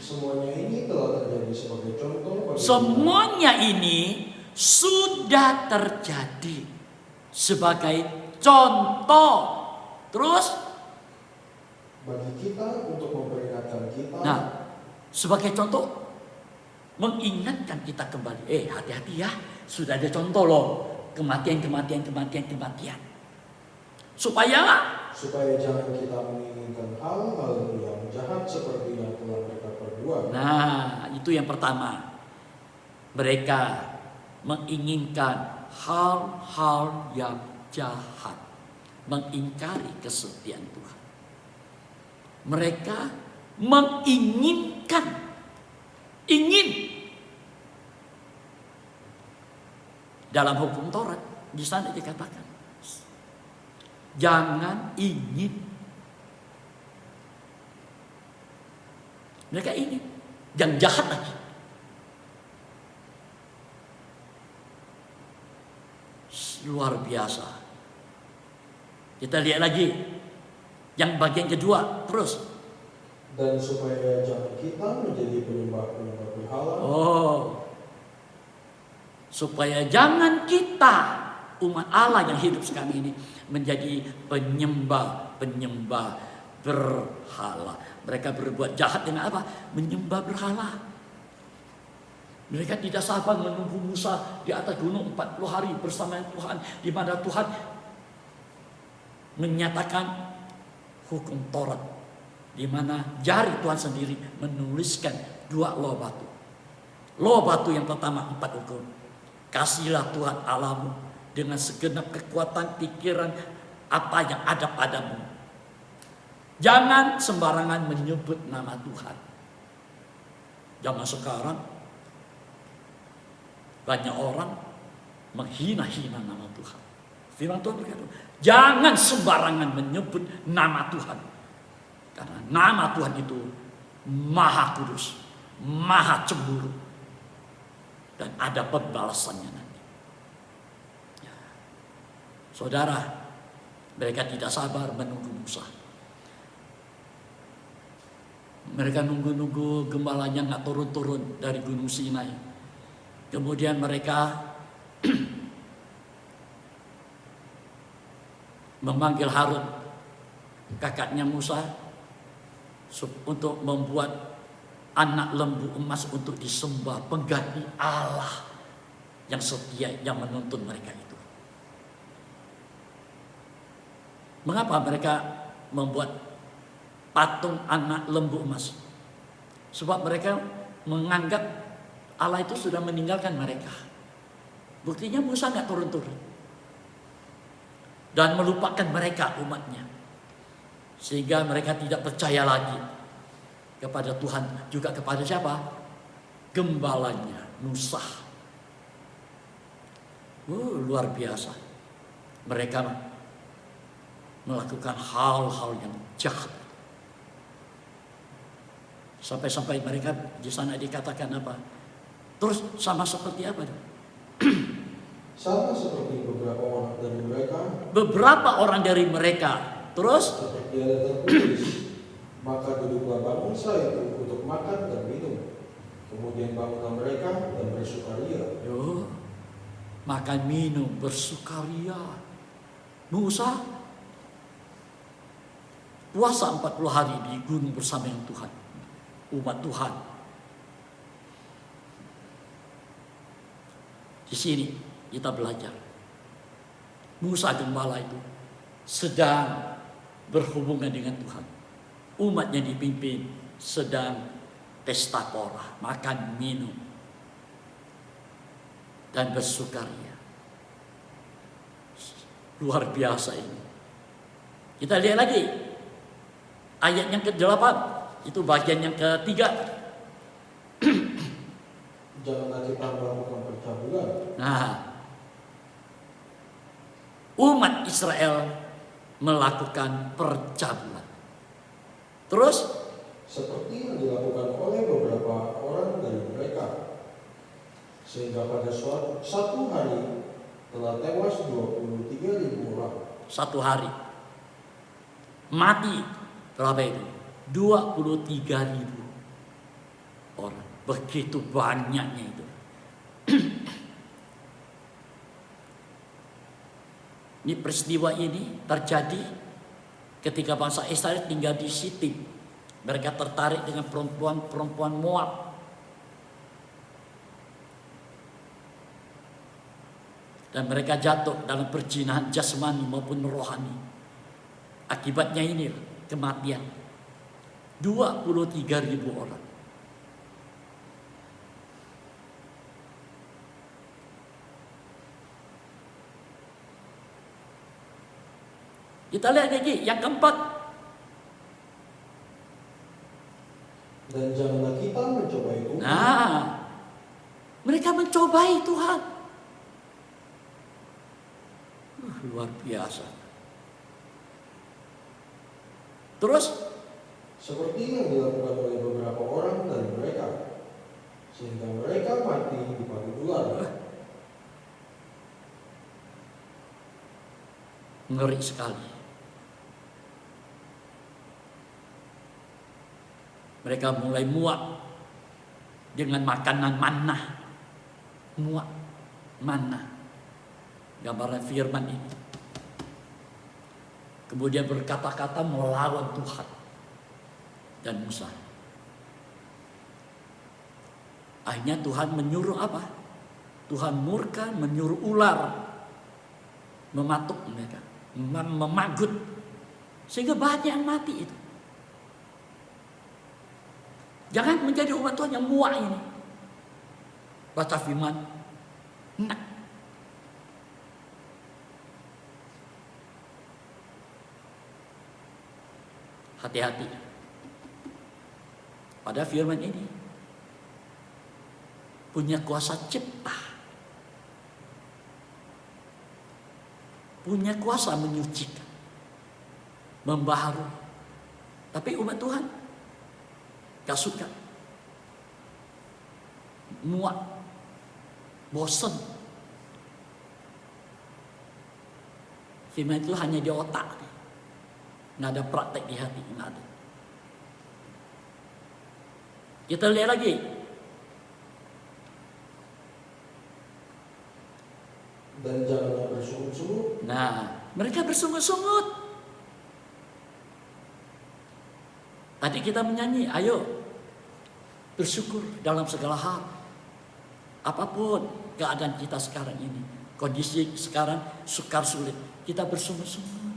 [SPEAKER 2] Semuanya ini telah terjadi sebagai contoh bagi
[SPEAKER 1] semuanya ini sudah terjadi sebagai contoh. Terus
[SPEAKER 2] bagi kita untuk memperingatkan kita.
[SPEAKER 1] Nah, sebagai contoh mengingatkan kita kembali. Hati-hati ya, sudah ada contoh loh. Kematian. Supaya
[SPEAKER 2] jangan kita menginginkan hal-hal yang jahat seperti yang telah mereka perbuat.
[SPEAKER 1] Nah, itu yang pertama. Mereka menginginkan hal-hal yang jahat, mengingkari kesetiaan Tuhan. Mereka menginginkan, dalam hukum Taurat di sana dikatakan jangan ingin. Mereka ingin yang jahat lagi. Luar biasa. Kita lihat lagi yang bagian kedua terus.
[SPEAKER 2] Dan supaya jangan kita menjadi penyembah berhala.
[SPEAKER 1] Supaya jangan kita umat Allah yang hidup sekarang ini menjadi penyembah berhala. Mereka berbuat jahat dengan apa? Menyembah berhala. Mereka tidak sabar menunggu Musa di atas gunung 40 hari bersama Tuhan, di mana Tuhan menyatakan hukum Taurat, di mana jari Tuhan sendiri menuliskan 2 loh batu. Loh batu yang pertama 4 hukum. Kasihlah Tuhan Allahmu dengan segenap kekuatan pikiran apa yang ada padamu. Jangan sembarangan menyebut nama Tuhan. Zaman sekarang banyak orang menghina-hina nama Tuhan. Firman Tuhan berkata, jangan sembarangan menyebut nama Tuhan. Karena nama Tuhan itu maha kudus, maha cemburu, dan ada pembalasannya nanti. Ya. Saudara, mereka tidak sabar menunggu Musa. Mereka nunggu-nunggu gembalanya nggak turun-turun dari Gunung Sinai. Kemudian mereka memanggil Harun, kakaknya Musa, untuk membuat anak lembu emas untuk disembah, pengganti Allah yang setia yang menuntun mereka itu. Mengapa mereka membuat patung anak lembu emas? Sebab mereka menganggap Allah itu sudah meninggalkan mereka. Buktinya Musa nggak turun-turun dan melupakan mereka umatnya, sehingga mereka tidak percaya lagi kepada Tuhan, juga kepada siapa? Gembalanya Musa. Luar biasa. Mereka melakukan hal-hal yang jahat. Sampai-sampai mereka di sana dikatakan apa? Terus sama seperti apa?
[SPEAKER 2] Sama seperti beberapa orang dari mereka.
[SPEAKER 1] Beberapa orang dari mereka. Terus?
[SPEAKER 2] Seperti ada tertulis, maka duduklah bangsa itu untuk makan dan minum. Kemudian bangunlah mereka dan bersukaria.
[SPEAKER 1] Makan minum bersukaria. Musa puasa 40 hari di gunung bersama dengan Tuhan, umat Tuhan. Di sini kita belajar Musa gembala itu sedang berhubungan dengan Tuhan. Umatnya dipimpin sedang pesta pora, makan minum dan bersukaria. Luar biasa ini. Kita lihat lagi ayat yang ke-8, itu bagian yang ketiga.
[SPEAKER 2] Janganlah kita melakukan percabulan.
[SPEAKER 1] Nah, umat Israel melakukan percabulan. Terus
[SPEAKER 2] seperti yang dilakukan oleh beberapa orang dari mereka, sehingga pada satu hari telah tewas 23.000 orang.
[SPEAKER 1] Satu hari mati berapa itu? 23.000 orang. Begitu banyaknya itu. Ini peristiwa ini terjadi ketika bangsa Israel tinggal di Sitim. Mereka tertarik dengan perempuan Moab. Dan mereka jatuh dalam perzinahan jasmani maupun rohani. Akibatnya ini kematian 23.000 orang. Kita lihat lagi yang keempat.
[SPEAKER 2] Dan janganlah kita mencobai Tuhan.
[SPEAKER 1] Nah, mereka mencobai Tuhan. Luar biasa. Terus
[SPEAKER 2] seperti yang dilakukan oleh beberapa orang dari mereka, sehingga mereka mati di padudulan.
[SPEAKER 1] Ngeri sekali. Mereka mulai muak dengan makanan manna. Muak manna. Gambaran firman ini. Kemudian berkata-kata melawan Tuhan dan Musa. Akhirnya Tuhan menyuruh apa? Tuhan murka, menyuruh ular mematuk mereka, memagut, sehingga banyak yang mati itu. Jangan menjadi umat Tuhan yang muak ini. Baca firman, enak. Hati-hati pada firman ini punya kuasa cipta, punya kuasa menyucikan, membaharui. Tapi umat Tuhan gak suka, muak, bosan. Firman itu hanya di otak, nggak ada praktek di hati, nggak ada. Kita lihat lagi.
[SPEAKER 2] Dan janganlah bersungut-sungut.
[SPEAKER 1] Nah, mereka bersungut-sungut. Tadi kita menyanyi, ayo Bersyukur dalam segala hal. Apapun keadaan kita sekarang ini, kondisi sekarang sukar sulit, kita bersungguh-sungguh.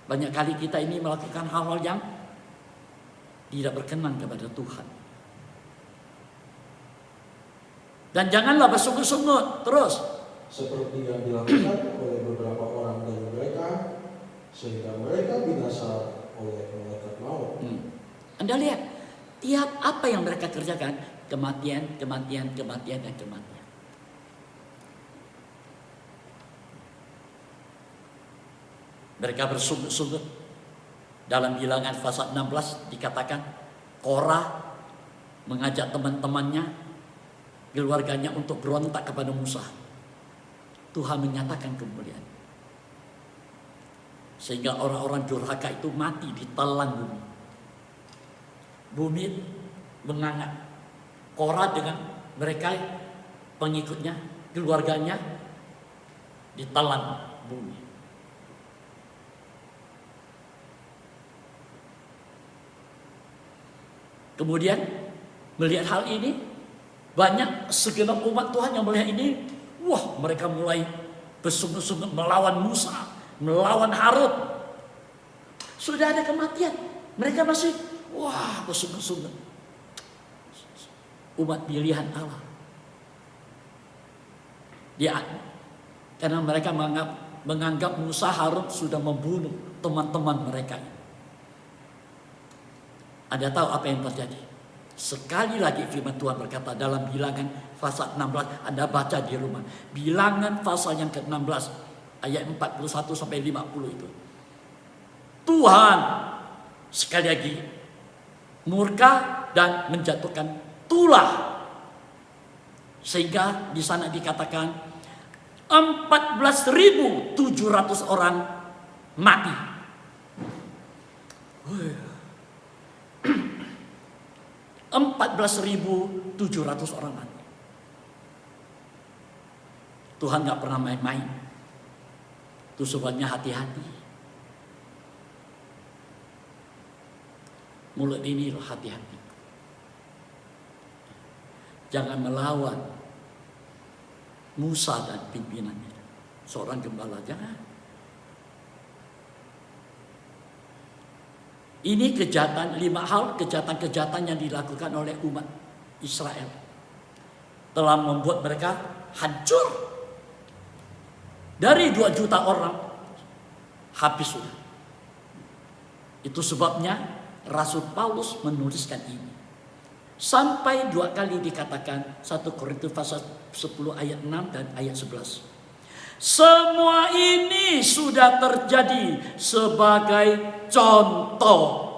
[SPEAKER 1] Banyak kali kita ini melakukan hal-hal yang tidak berkenan kepada Tuhan. Dan janganlah bersungguh-sungguh terus.
[SPEAKER 2] Seperti yang dilakukan oleh beberapa orang dari mereka, sehingga mereka binasa oleh malaikat maut.
[SPEAKER 1] Anda lihat, tiap apa yang mereka kerjakan, kematian, kematian, kematian, dan kematian. Mereka bersungguh-sungguh. Dalam Bilangan pasal 16 dikatakan, Korah mengajak teman-temannya, keluarganya untuk berontak kepada Musa. Tuhan menyatakan kemuliaan. Sehingga orang-orang durhaka itu mati ditelan bumi. Bumi mengangkat. Korah dengan mereka pengikutnya, keluarganya ditelan bumi. Kemudian melihat hal ini, banyak segenap umat Tuhan yang melihat ini, wah, mereka mulai bersungguh-sungguh melawan Musa, melawan Harun. Sudah ada kematian, mereka masih bersungguh-sungguh. Umat pilihan Allah. Karena mereka menganggap Musa, Harun sudah membunuh teman-teman mereka. Anda tahu apa yang terjadi? Sekali lagi firman Tuhan berkata dalam Bilangan pasal 16, Anda baca di rumah. Bilangan pasal yang ke-16 ayat 41 sampai 50 itu. Tuhan sekali lagi murka dan menjatuhkan tulah. Sehingga di sana dikatakan 14.700 orang mati. 14.700 orang mati. Tuhan gak pernah main-main. Itu sebabnya hati-hati. Mulut ini loh, hati-hati. Jangan melawan Musa dan pimpinannya. Seorang gembala, jangan. Ini kejahatan, 5 hal kejahatan-kejahatan yang dilakukan oleh umat Israel. Telah membuat mereka hancur. Dari 2 juta orang, habis sudah. Itu sebabnya Rasul Paulus menuliskan ini. Sampai 2 kali dikatakan 1 Korintus pasal 10 ayat 6 dan ayat 11. Semua ini sudah terjadi sebagai contoh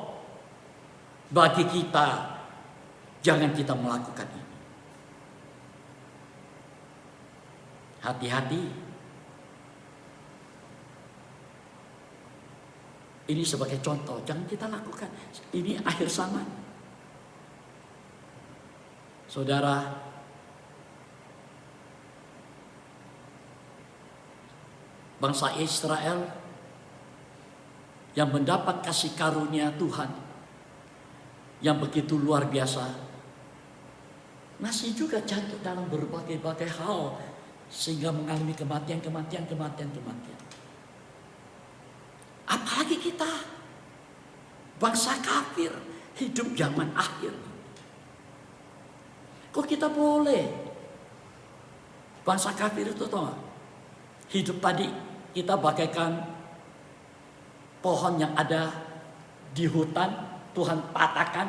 [SPEAKER 1] bagi kita. Jangan kita melakukan ini. Hati-hati. Ini sebagai contoh, jangan kita lakukan. Ini akhir zaman. Saudara, bangsa Israel yang mendapat kasih karunia Tuhan yang begitu luar biasa, masih juga jatuh dalam berbagai-bagai hal sehingga mengalami kematian. Apalagi kita, bangsa kafir, hidup zaman akhir. Kok kita boleh? Bangsa kafir itu tahu gak? Hidup tadi kita bagaikan pohon yang ada di hutan, Tuhan patahkan,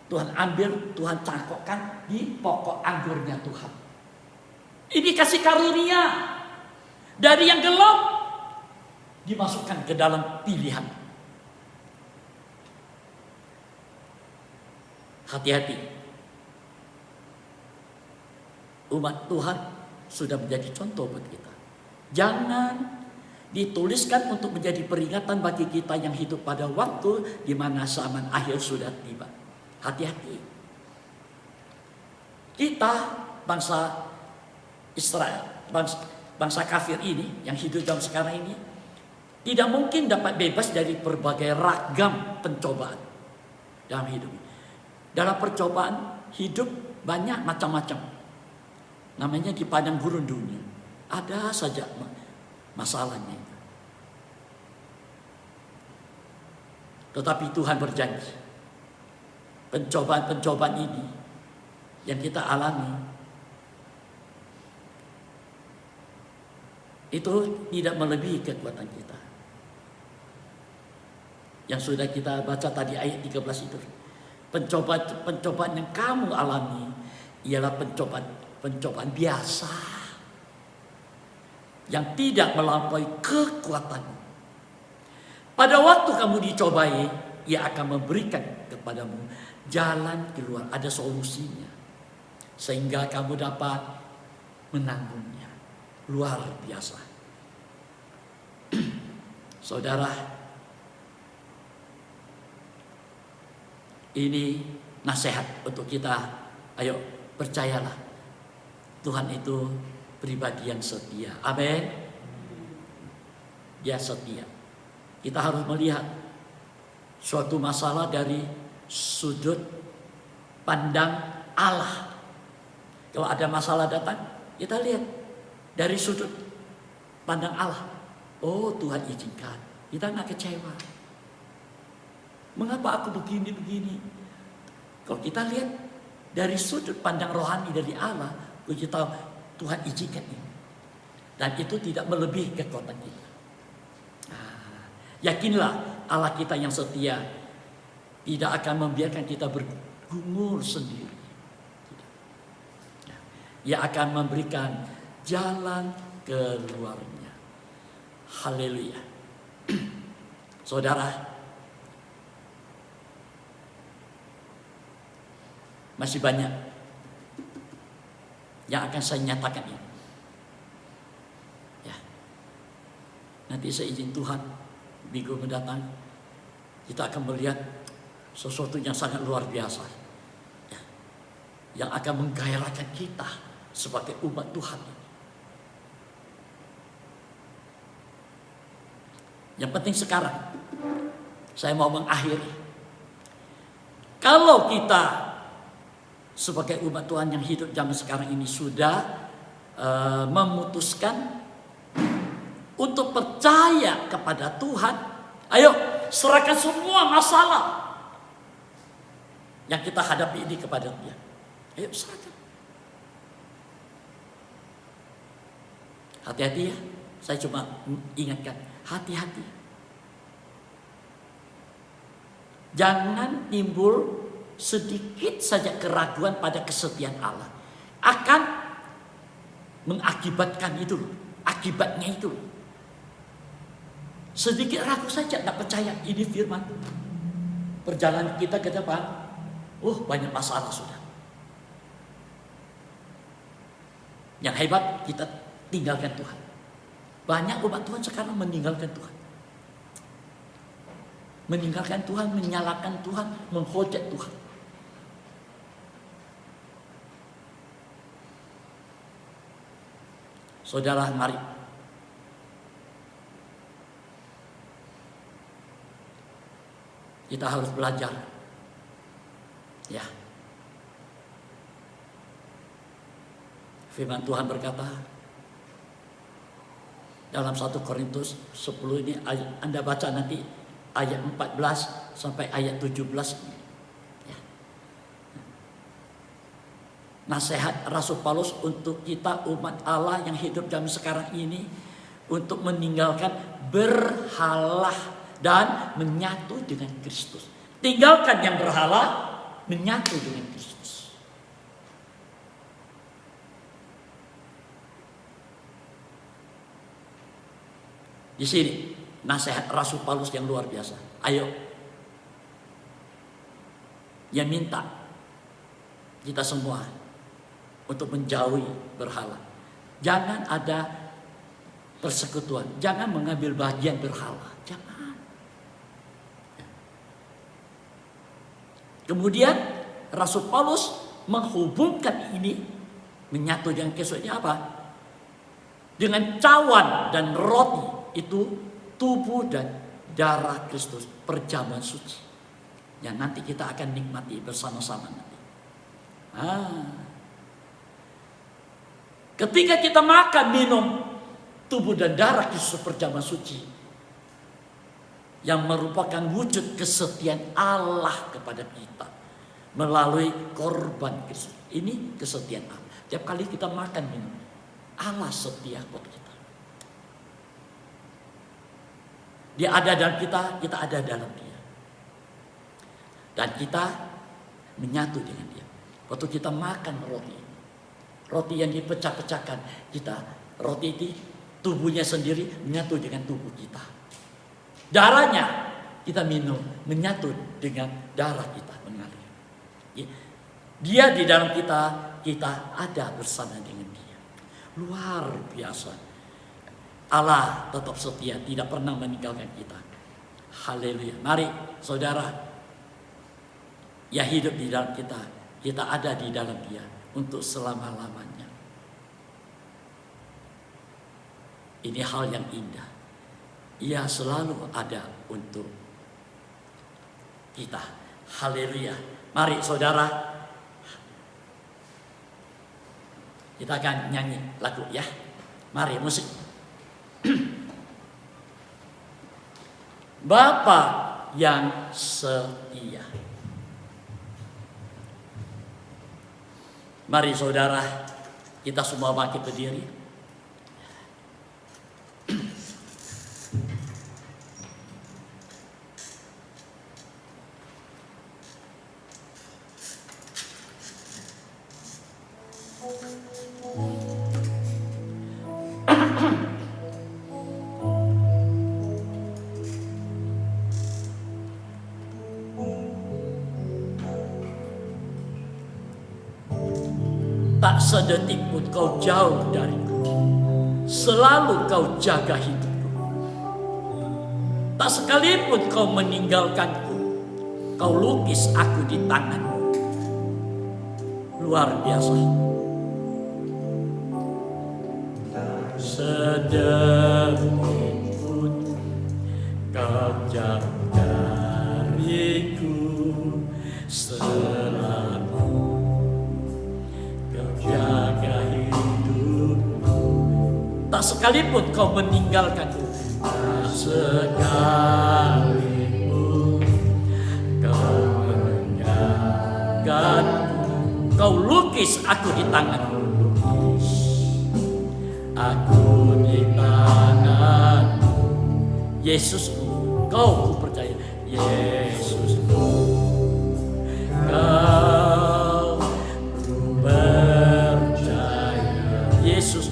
[SPEAKER 1] Tuhan ambil, Tuhan cangkokkan di pokok anggurnya Tuhan. Ini kasih karunia. Dari yang gelap dimasukkan ke dalam pilihan. Hati-hati. Umat Tuhan sudah menjadi contoh buat kita. Jangan dituliskan untuk menjadi peringatan bagi kita yang hidup pada waktu di mana zaman akhir sudah tiba. Hati-hati. Kita bangsa Israel, bangsa kafir ini yang hidup dalam sekarang ini tidak mungkin dapat bebas dari berbagai ragam pencobaan dalam hidup ini. Dalam percobaan hidup banyak macam-macam. Namanya di padang gurun dunia. Ada saja masalahnya. Tetapi Tuhan berjanji, pencobaan-pencobaan ini yang kita alami itu tidak melebihi kekuatan kita. Yang sudah kita baca tadi ayat 13 itu. Pencobaan yang kamu alami ialah pencobaan biasa yang tidak melampaui kekuatanmu. Pada waktu kamu dicobai, Ia akan memberikan kepadamu jalan keluar, ada solusinya, sehingga kamu dapat menanggungnya. Luar biasa. Saudara, ini nasihat untuk kita. Ayo, percayalah, Tuhan itu pribadi yang setia. Amin. Dia setia. Kita harus melihat suatu masalah dari sudut pandang Allah. Kalau ada masalah datang, kita lihat dari sudut pandang Allah. Oh, Tuhan izinkan. Kita nggak kecewa. Mengapa aku begini? Kalau kita lihat dari sudut pandang rohani dari Allah, kita tahu Tuhan izinkan ini. Dan itu tidak melebihi kekuatan kita. Yakinlah Allah kita yang setia tidak akan membiarkan kita bergumul sendiri. Ia akan memberikan jalan keluarnya. Haleluya. Saudara, masih banyak yang akan saya nyatakan ini. Ya. Nanti saya izin Tuhan, minggu mendatang kita akan melihat sesuatu yang sangat luar biasa, ya, yang akan menggairahkan kita sebagai umat Tuhan. Yang penting sekarang saya mau mengakhiri, kalau kita sebagai umat Tuhan yang hidup zaman sekarang ini sudah memutuskan untuk percaya kepada Tuhan, ayo serahkan semua masalah yang kita hadapi ini kepada Dia. Ayo serahkan. Hati-hati ya, saya cuma ingatkan, hati-hati. Jangan timbul sedikit saja keraguan pada kesetiaan Allah. Akan mengakibatkan itu loh, akibatnya itu loh. Sedikit ragu saja, tidak percaya ini firman. Perjalanan kita ke depan, banyak masalah sudah. Yang hebat, kita tinggalkan Tuhan. Banyak umat Tuhan sekarang meninggalkan Tuhan. Meninggalkan Tuhan, menyalahkan Tuhan, menghujat Tuhan. Saudara, mari kita harus belajar. Ya. Firman Tuhan berkata dalam 1 Korintus 10 ini, Anda baca nanti ayat 14 sampai ayat 17. Ya. Nasihat Rasul Paulus untuk kita umat Allah yang hidup zaman sekarang ini untuk meninggalkan berhala dan menyatu dengan Kristus. Tinggalkan yang berhala, menyatu dengan Kristus. Di sini nasihat Rasul Paulus yang luar biasa. Ayo, yang minta kita semua untuk menjauhi berhala. Jangan ada persekutuan, jangan mengambil bagian berhala, jangan. Kemudian Rasul Paulus menghubungkan ini, menyatu dengan Kristus ini apa? Dengan cawan dan roti, itu tubuh dan darah Kristus, perjamuan suci. yang nanti kita akan nikmati bersama-sama nanti. Ketika kita makan, minum tubuh dan darah Kristus perjamuan suci, yang merupakan wujud kesetiaan Allah kepada kita melalui korban Kristus. Ini kesetiaan Allah. Tiap kali kita makan, minum, Allah setia buat kita. Dia ada dalam kita, kita ada dalam Dia. Dan kita menyatu dengan Dia. Waktu kita makan roti yang dipecah-pecahkan, roti itu tubuhnya sendiri menyatu dengan tubuh kita. Darahnya kita minum, menyatu dengan darah kita mengalir. Dia di dalam kita, kita ada bersama dengan Dia. Luar biasa. Allah tetap setia, tidak pernah meninggalkan kita. Haleluya. Mari saudara, ya hidup di dalam kita, kita ada di dalam Dia untuk selama-lamanya. Ini hal yang indah. Ia selalu ada untuk kita. Haleluya. Mari saudara, kita akan nyanyi lagu ya. Mari musik. Bapa yang setia. Mari saudara, kita semua bangkit berdiri. Tak sedetik pun kau jauh dariku, selalu kau jaga hidupku. Tak sekalipun kau meninggalkanku, kau lukis aku di tanganmu. Luar biasa. Sedetik pun kau jauh dariku, selalu jaga hidupku. Tak sekalipun kau meninggalkanku, tak sekalipun kau meninggalkanku, kau lukis aku di tanganmu. Lukis aku di tanganmu. Yesusku, kau ku percaya. Yesusku, kau Yesus,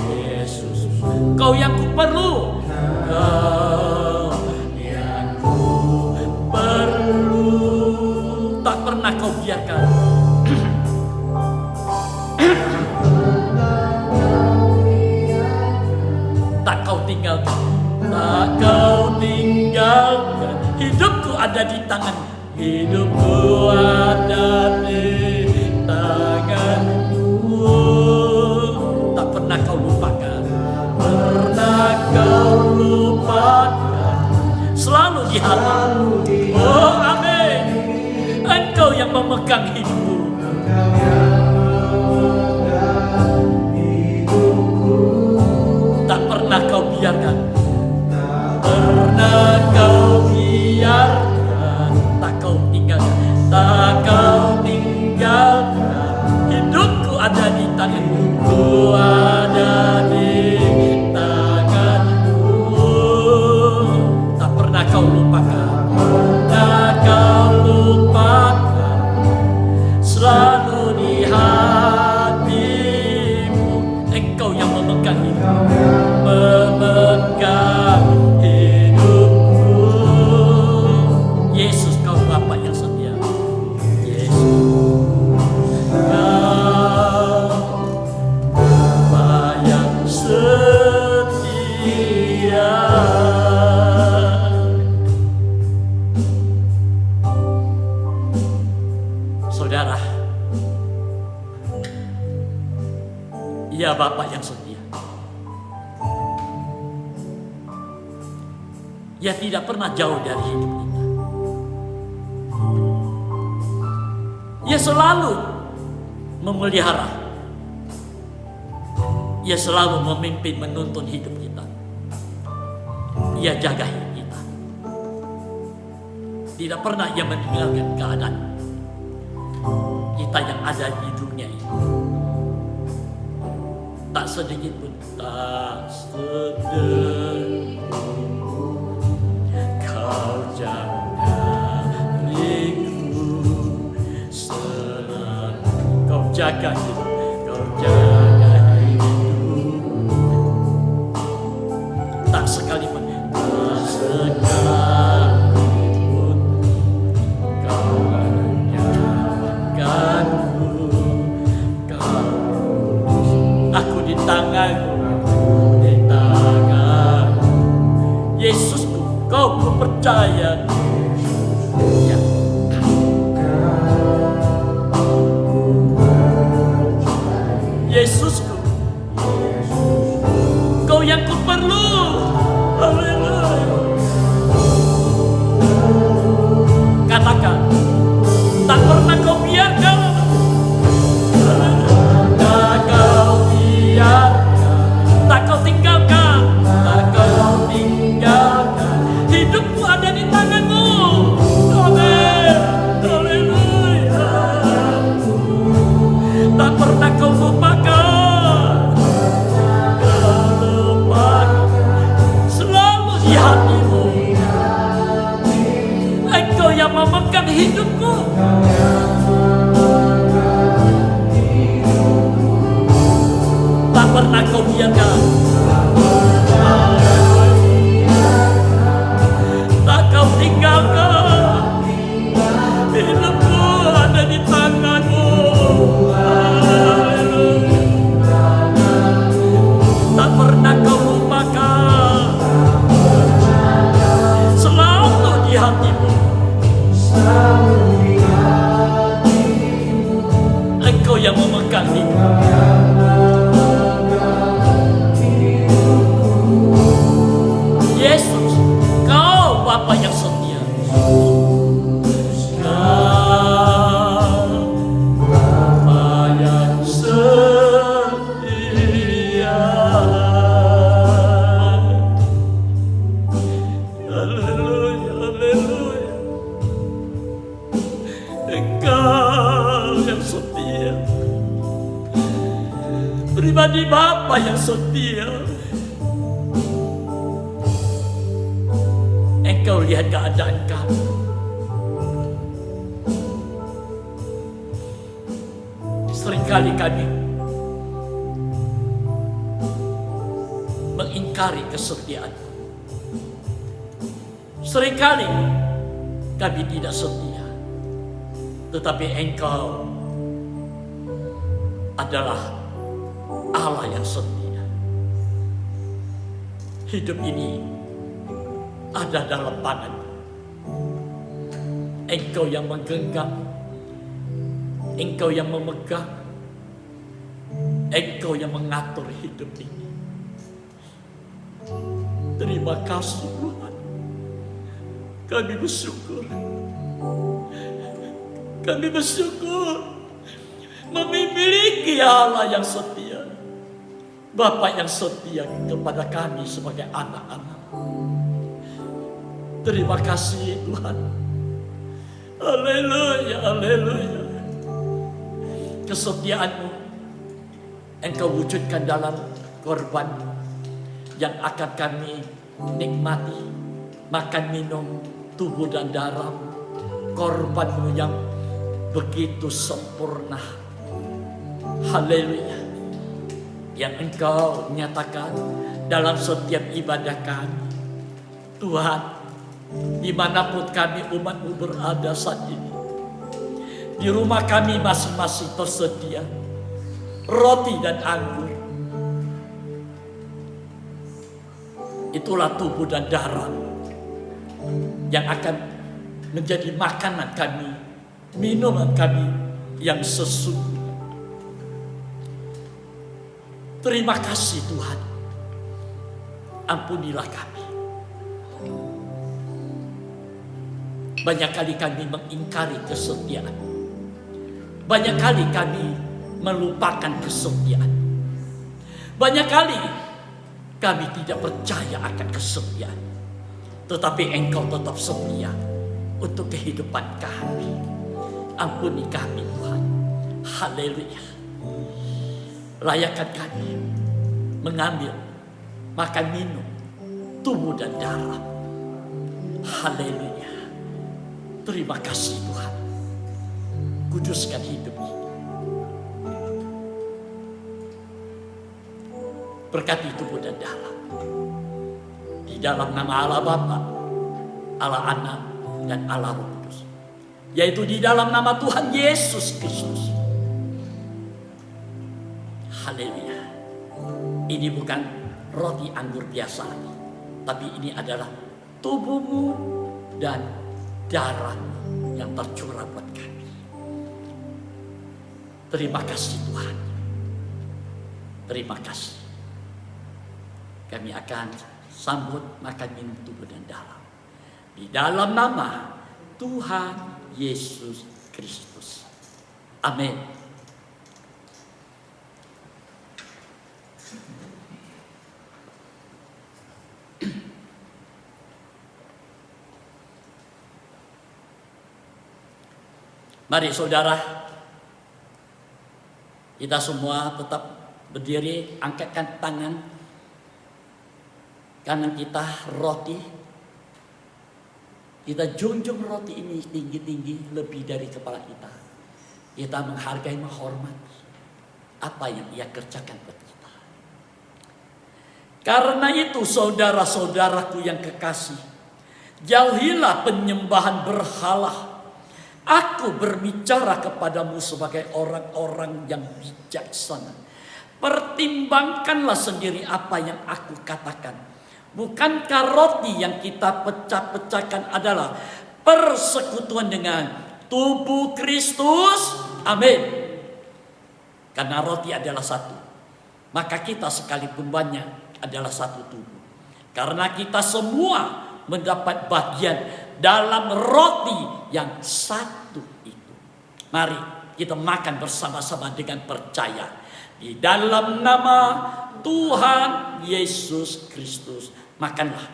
[SPEAKER 1] Yesus, kau yang ku perlu, kau yang ku perlu. Tak pernah kau biarkan, tak kau tinggalkan, tak kau tinggalkan. Hidupku ada di tangan, hidupku ada di tanganmu. Pernah kau lupakan, pernah kau lupakan, selalu di hatimu. Oh amin. Engkau yang memegang hidupku, tak pernah kau biarkan, pernah kau biarkan, tak kau tinggalkan, tak kau tinggalkan. Hidupku ada di tanganmu. Ku ada di tanganmu. Tak pernah kau lupakan, tak kau lupakan, selalu di hatimu. Engkau yang memegang hidupku, memegang hidupku. Yesus, kau Bapa yang setia. Yesus, saudara, Ia Bapa yang setia. Ia tidak pernah jauh dari hidup kita. Ia selalu memelihara. Ia selalu memimpin, menuntun hidup kita. Ia jaga hidup kita. Tidak pernah ia meninggalkan keadaan kita yang ada di dunia ini. Tak sedikit pun, tak sedikit kau jaga diriku selalu. Kau jaga hidup, kau jaga hidup. Tak sekalipun, tak sekalipun kau meninggalkanku. Aku di tanganmu, di tanganmu. Yesusku, kau ku percaya. Ya. Yesusku, kau yang ku perlu. Haleluya. Katakan, tak pernah kau biarkan. Tak kau biarkan, tak kau tinggalkan, tak kau tinggalkan. Hidupku ada di tanganmu. Amin. Haleluya. Tak pernah kau lupakan. Kau lupakan. Selalu di hatimu. Engkau yang memegang hidupku. Tak pernah kau biarkan. Tak kau tinggalkan. Hidupku ada di tanganmu. Tak pernah kau lupakan. Selalu di hatimu. Engkau yang memegang hidup. Yesus, kau Bapa yang setia. Kau Bapa yang setia. Haleluya, haleluya. Engkau yang setia. Pribadi Bapa yang setia. Engkau lihat keadaan kami. Seringkali kami mengingkari kesetiaan-Mu. Seringkali kami tidak setia. Tetapi Engkau adalah Allah yang setia. Hidup ini ada dalam tangan. Engkau yang menggenggam, Engkau yang memegang, Engkau yang mengatur hidup ini. Terima kasih Tuhan. Kami bersyukur. Kami bersyukur memiliki Allah yang setia. Bapa yang setia kepada kami sebagai anak-anak. Terima kasih Tuhan. Haleluya, haleluya. Kesetiaan-Mu Engkau wujudkan dalam korban yang akan kami nikmati, makan minum tubuh dan darah. Korban-Mu yang begitu sempurna. Haleluya. Yang Engkau nyatakan dalam setiap ibadah kami. Tuhan, dimanapun kami umat-Mu berada saat ini, di rumah kami masing-masing tersedia roti dan anggur. Itulah tubuh dan darah yang akan menjadi makanan kami, minuman kami yang sesungguhnya. Terima kasih Tuhan. Ampunilah kami. Banyak kali kami mengingkari kesetiaan. Banyak kali kami melupakan kesetiaan. Banyak kali kami tidak percaya akan kesetiaan. Tetapi Engkau tetap setia untuk kehidupan kami. Ampuni kami Tuhan. Haleluya. Layakkan kami mengambil, makan, minum tubuh dan darah. Haleluya. Terima kasih Tuhan. Kuduskan hidup ini. Berkati tubuh dan darah. Di dalam nama Allah Bapa, Allah Anak, dan Allah Roh Kudus. Yaitu di dalam nama Tuhan Yesus Kristus. Haleluya. Ini bukan roti anggur biasa lagi. Tapi ini adalah tubuhmu dan darahmu yang tercurah buat kami. Terima kasih Tuhan. Terima kasih. Kami akan sambut makan minum tubuh dan darah. Di dalam nama Tuhan Yesus Kristus. Amin. Mari saudara, kita semua tetap berdiri, angkatkan tangan kanan kita, roti. Kita junjung roti ini tinggi-tinggi lebih dari kepala kita. Kita menghargai, menghormati apa yang Ia kerjakan buat kita. Karena itu saudara-saudaraku yang kekasih, jauhilah penyembahan berhala. Aku berbicara kepadamu sebagai orang-orang yang bijaksana. Pertimbangkanlah sendiri apa yang aku katakan. Bukankah roti yang kita pecah-pecahkan adalah persekutuan dengan tubuh Kristus? Amin. Karena roti adalah satu, maka kita sekalipun banyak adalah satu tubuh. Karena kita semua mendapat bagian dalam roti yang satu itu. Mari kita makan bersama-sama dengan percaya di dalam nama Tuhan Yesus Kristus. Makanlah.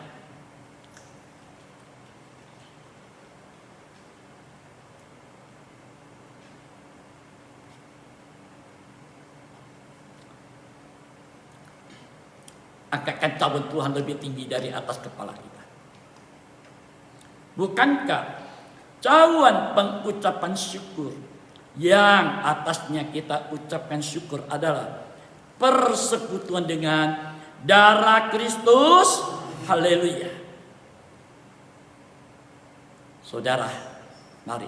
[SPEAKER 1] Angkatkan cawan Tuhan lebih tinggi dari atas kepala kita. Bukankah cawan pengucapan syukur yang atasnya kita ucapkan syukur adalah persekutuan dengan darah Kristus? Haleluya. Saudara, mari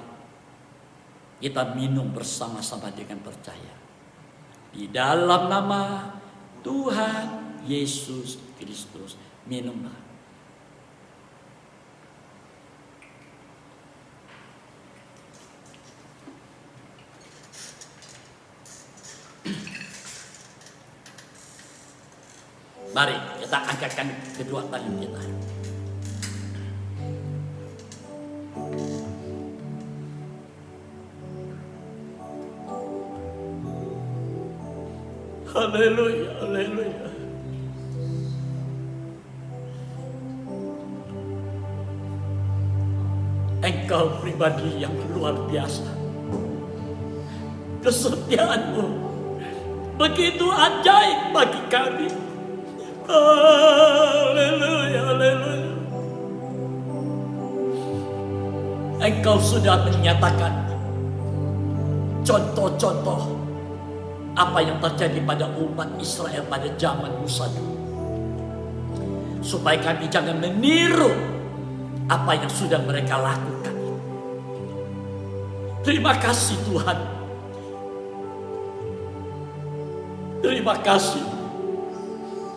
[SPEAKER 1] kita minum bersama-sama dengan percaya di dalam nama Tuhan Yesus Kristus. Minumlah. Mari kita angkatkan kedua tangan kita. Haleluya, haleluya. Engkau pribadi yang luar biasa. Kesetiaanmu begitu ajaib bagi kami. Haleluya, haleluya. Engkau sudah menyatakan contoh-contoh apa yang terjadi pada umat Israel pada zaman Musa dulu. Supaya kami jangan meniru apa yang sudah mereka lakukan. Terima kasih Tuhan. Terima kasih.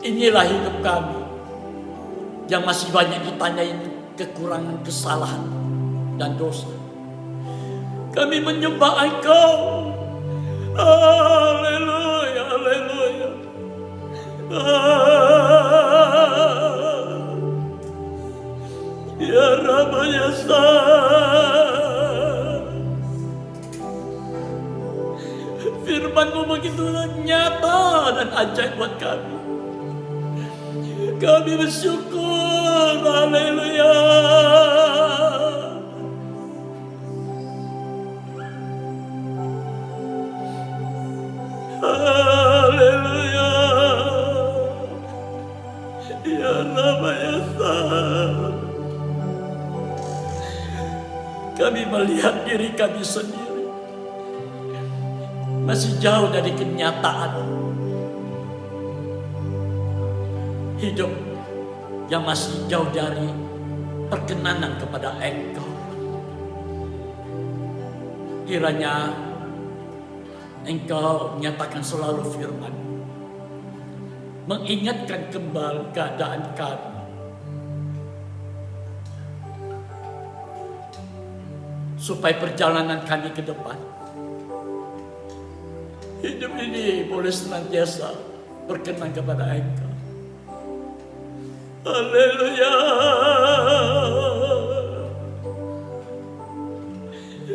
[SPEAKER 1] Inilah hidup kami yang masih banyak ditanyain kekurangan, kesalahan, dan dosa. Kami menyembah Engkau. Haleluya, haleluya. Ya Rabbi ya Firman-Mu begitu nyata dan ajaib buat kami. Kami bersyukur, haleluya. Haleluya. Ya Rabbi ya Tuhan. Kami melihat diri kami sendiri masih jauh dari kenyataan hidup yang masih jauh dari perkenanan kepada Engkau. Kiranya Engkau nyatakan selalu firman, mengingatkan kembali keadaan kami, supaya perjalanan kami ke depan, hidup ini boleh senantiasa berkenan kepada Engkau. Haleluya.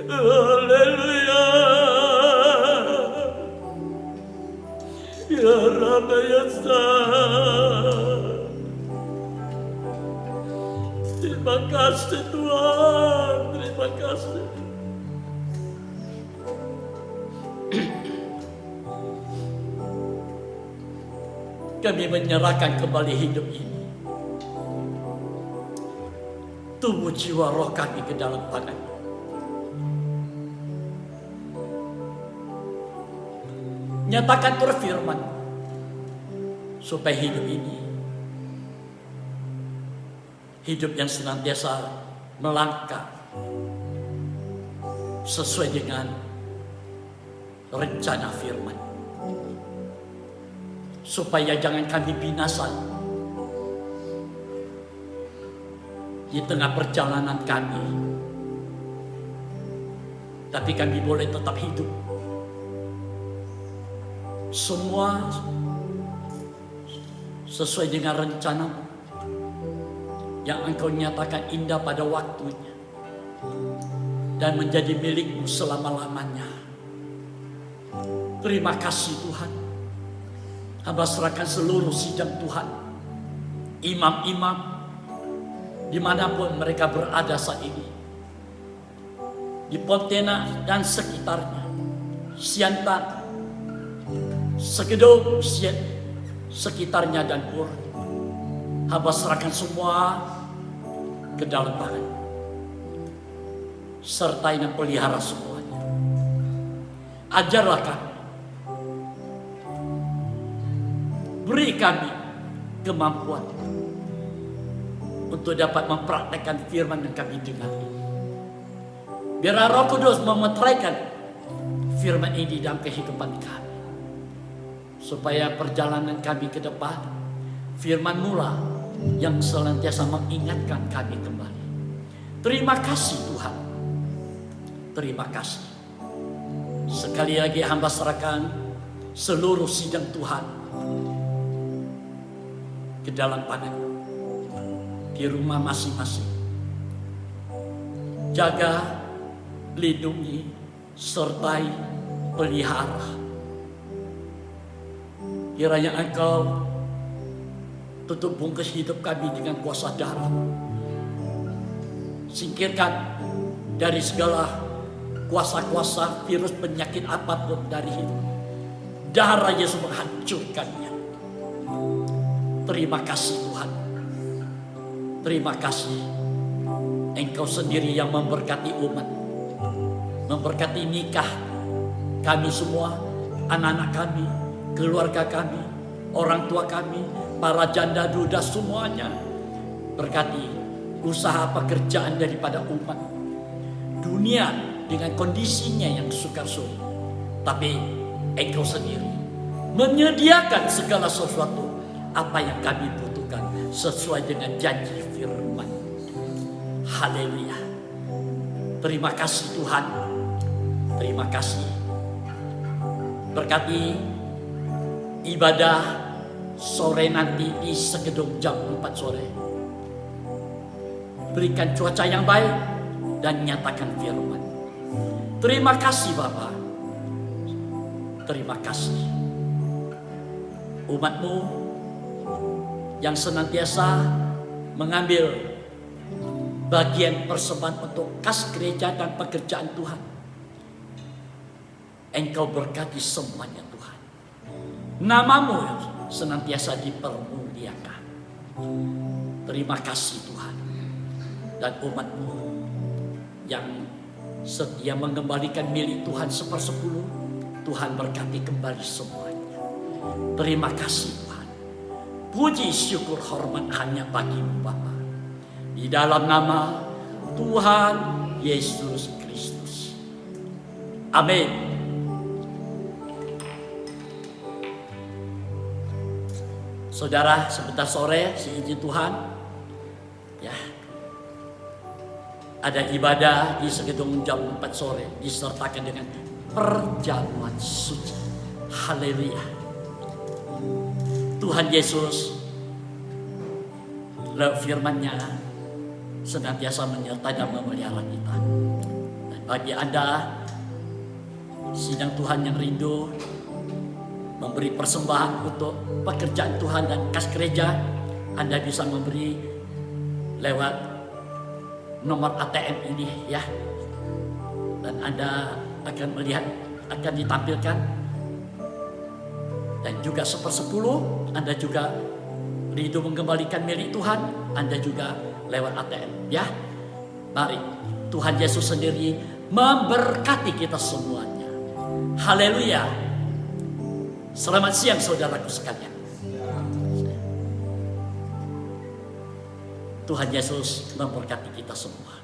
[SPEAKER 1] Haleluya. Ya Rabbi ya Tuhan. Terima kasih Tuhan. Terima kasih. Kami menyerahkan kembali hidup ini, tubuh jiwa roh kami ke dalam tangan-Mu. Nyatakan firman supaya hidup ini hidup yang senantiasa melangkah sesuai dengan rencana firman, supaya jangan kami binasa di tengah perjalanan kami, tapi kami boleh tetap hidup. Semua sesuai dengan rencana-Mu yang Engkau nyatakan indah pada waktunya dan menjadi milik-Mu selama-lamanya. Terima kasih Tuhan. Hamba serahkan seluruh sidang Tuhan, imam-imam dimanapun mereka berada saat ini, di Pontena dan sekitarnya, Siantan, Sekedong, sekitarnya dan Pur. Hamba serahkan semua ke dalam tangan, sertai dan pelihara semuanya. Ajarlah kami, beri kami kemampuan untuk dapat mempraktekkan firman yang kami dengar ini. Biar Roh Kudus memeteraikan firman ini dalam kehidupan kami, supaya perjalanan kami ke depan, firman mula yang senantiasa mengingatkan kami kembali. Terima kasih Tuhan. Terima kasih. Sekali lagi hamba serahkan seluruh sidang Tuhan ke dalam tangan-Mu di rumah masing-masing. Jaga, lindungi, sertai, pelihara. Kiranya Engkau tutup bungkus hidup kami dengan kuasa darah. Singkirkan dari segala kuasa-kuasa virus penyakit apapun dari hidup. Darah Yesus menghancurkannya. Terima kasih Tuhan. Terima kasih. Engkau sendiri yang memberkati umat, memberkati nikah kami semua, anak-anak kami, keluarga kami, orang tua kami, para janda duda semuanya. Berkati usaha pekerjaan daripada umat. Dunia dengan kondisinya yang sukar sulit, tapi Engkau sendiri menyediakan segala sesuatu apa yang kami butuhkan sesuai dengan janji firman. Haleluya. Terima kasih Tuhan. Terima kasih. Berkati ibadah sore nanti di Sekedong jam 4 sore. Berikan cuaca yang baik dan nyatakan firman. Terima kasih Bapa. terima kasih. Umat-Mu yang senantiasa mengambil bagian persembahan untuk kas gereja dan pekerjaan Tuhan. Engkau berkati semuanya Tuhan. Nama-Mu senantiasa dipermuliakan. Terima kasih Tuhan. Dan umat-Mu yang setia mengembalikan milik Tuhan 1/10, Tuhan berkati kembali semuanya. Terima kasih Tuhan. Puji syukur hormat hanya bagi-Mu Bapa. Di dalam nama Tuhan Yesus Kristus. Amin. Saudara, sebentar sore seizin Tuhan, ya, ada ibadah di Segedung jam 4 sore disertakan dengan perjamuan suci. Haleluya. Tuhan Yesus lewat firman-Nya senantiasa menyertai dan memelihara kita. Dan bagi Anda sidang Tuhan yang rindu memberi persembahan untuk pekerjaan Tuhan dan kas gereja, Anda bisa memberi lewat nomor ATM ini ya. Dan Anda akan melihat, akan ditampilkan. Dan juga 1/10 Anda juga rindu mengembalikan milik Tuhan, Anda juga lewat ATM ya. Mari Tuhan Yesus sendiri memberkati kita semuanya. Haleluya. Selamat siang saudaraku sekalian. Tuhan Yesus memberkati kita semua.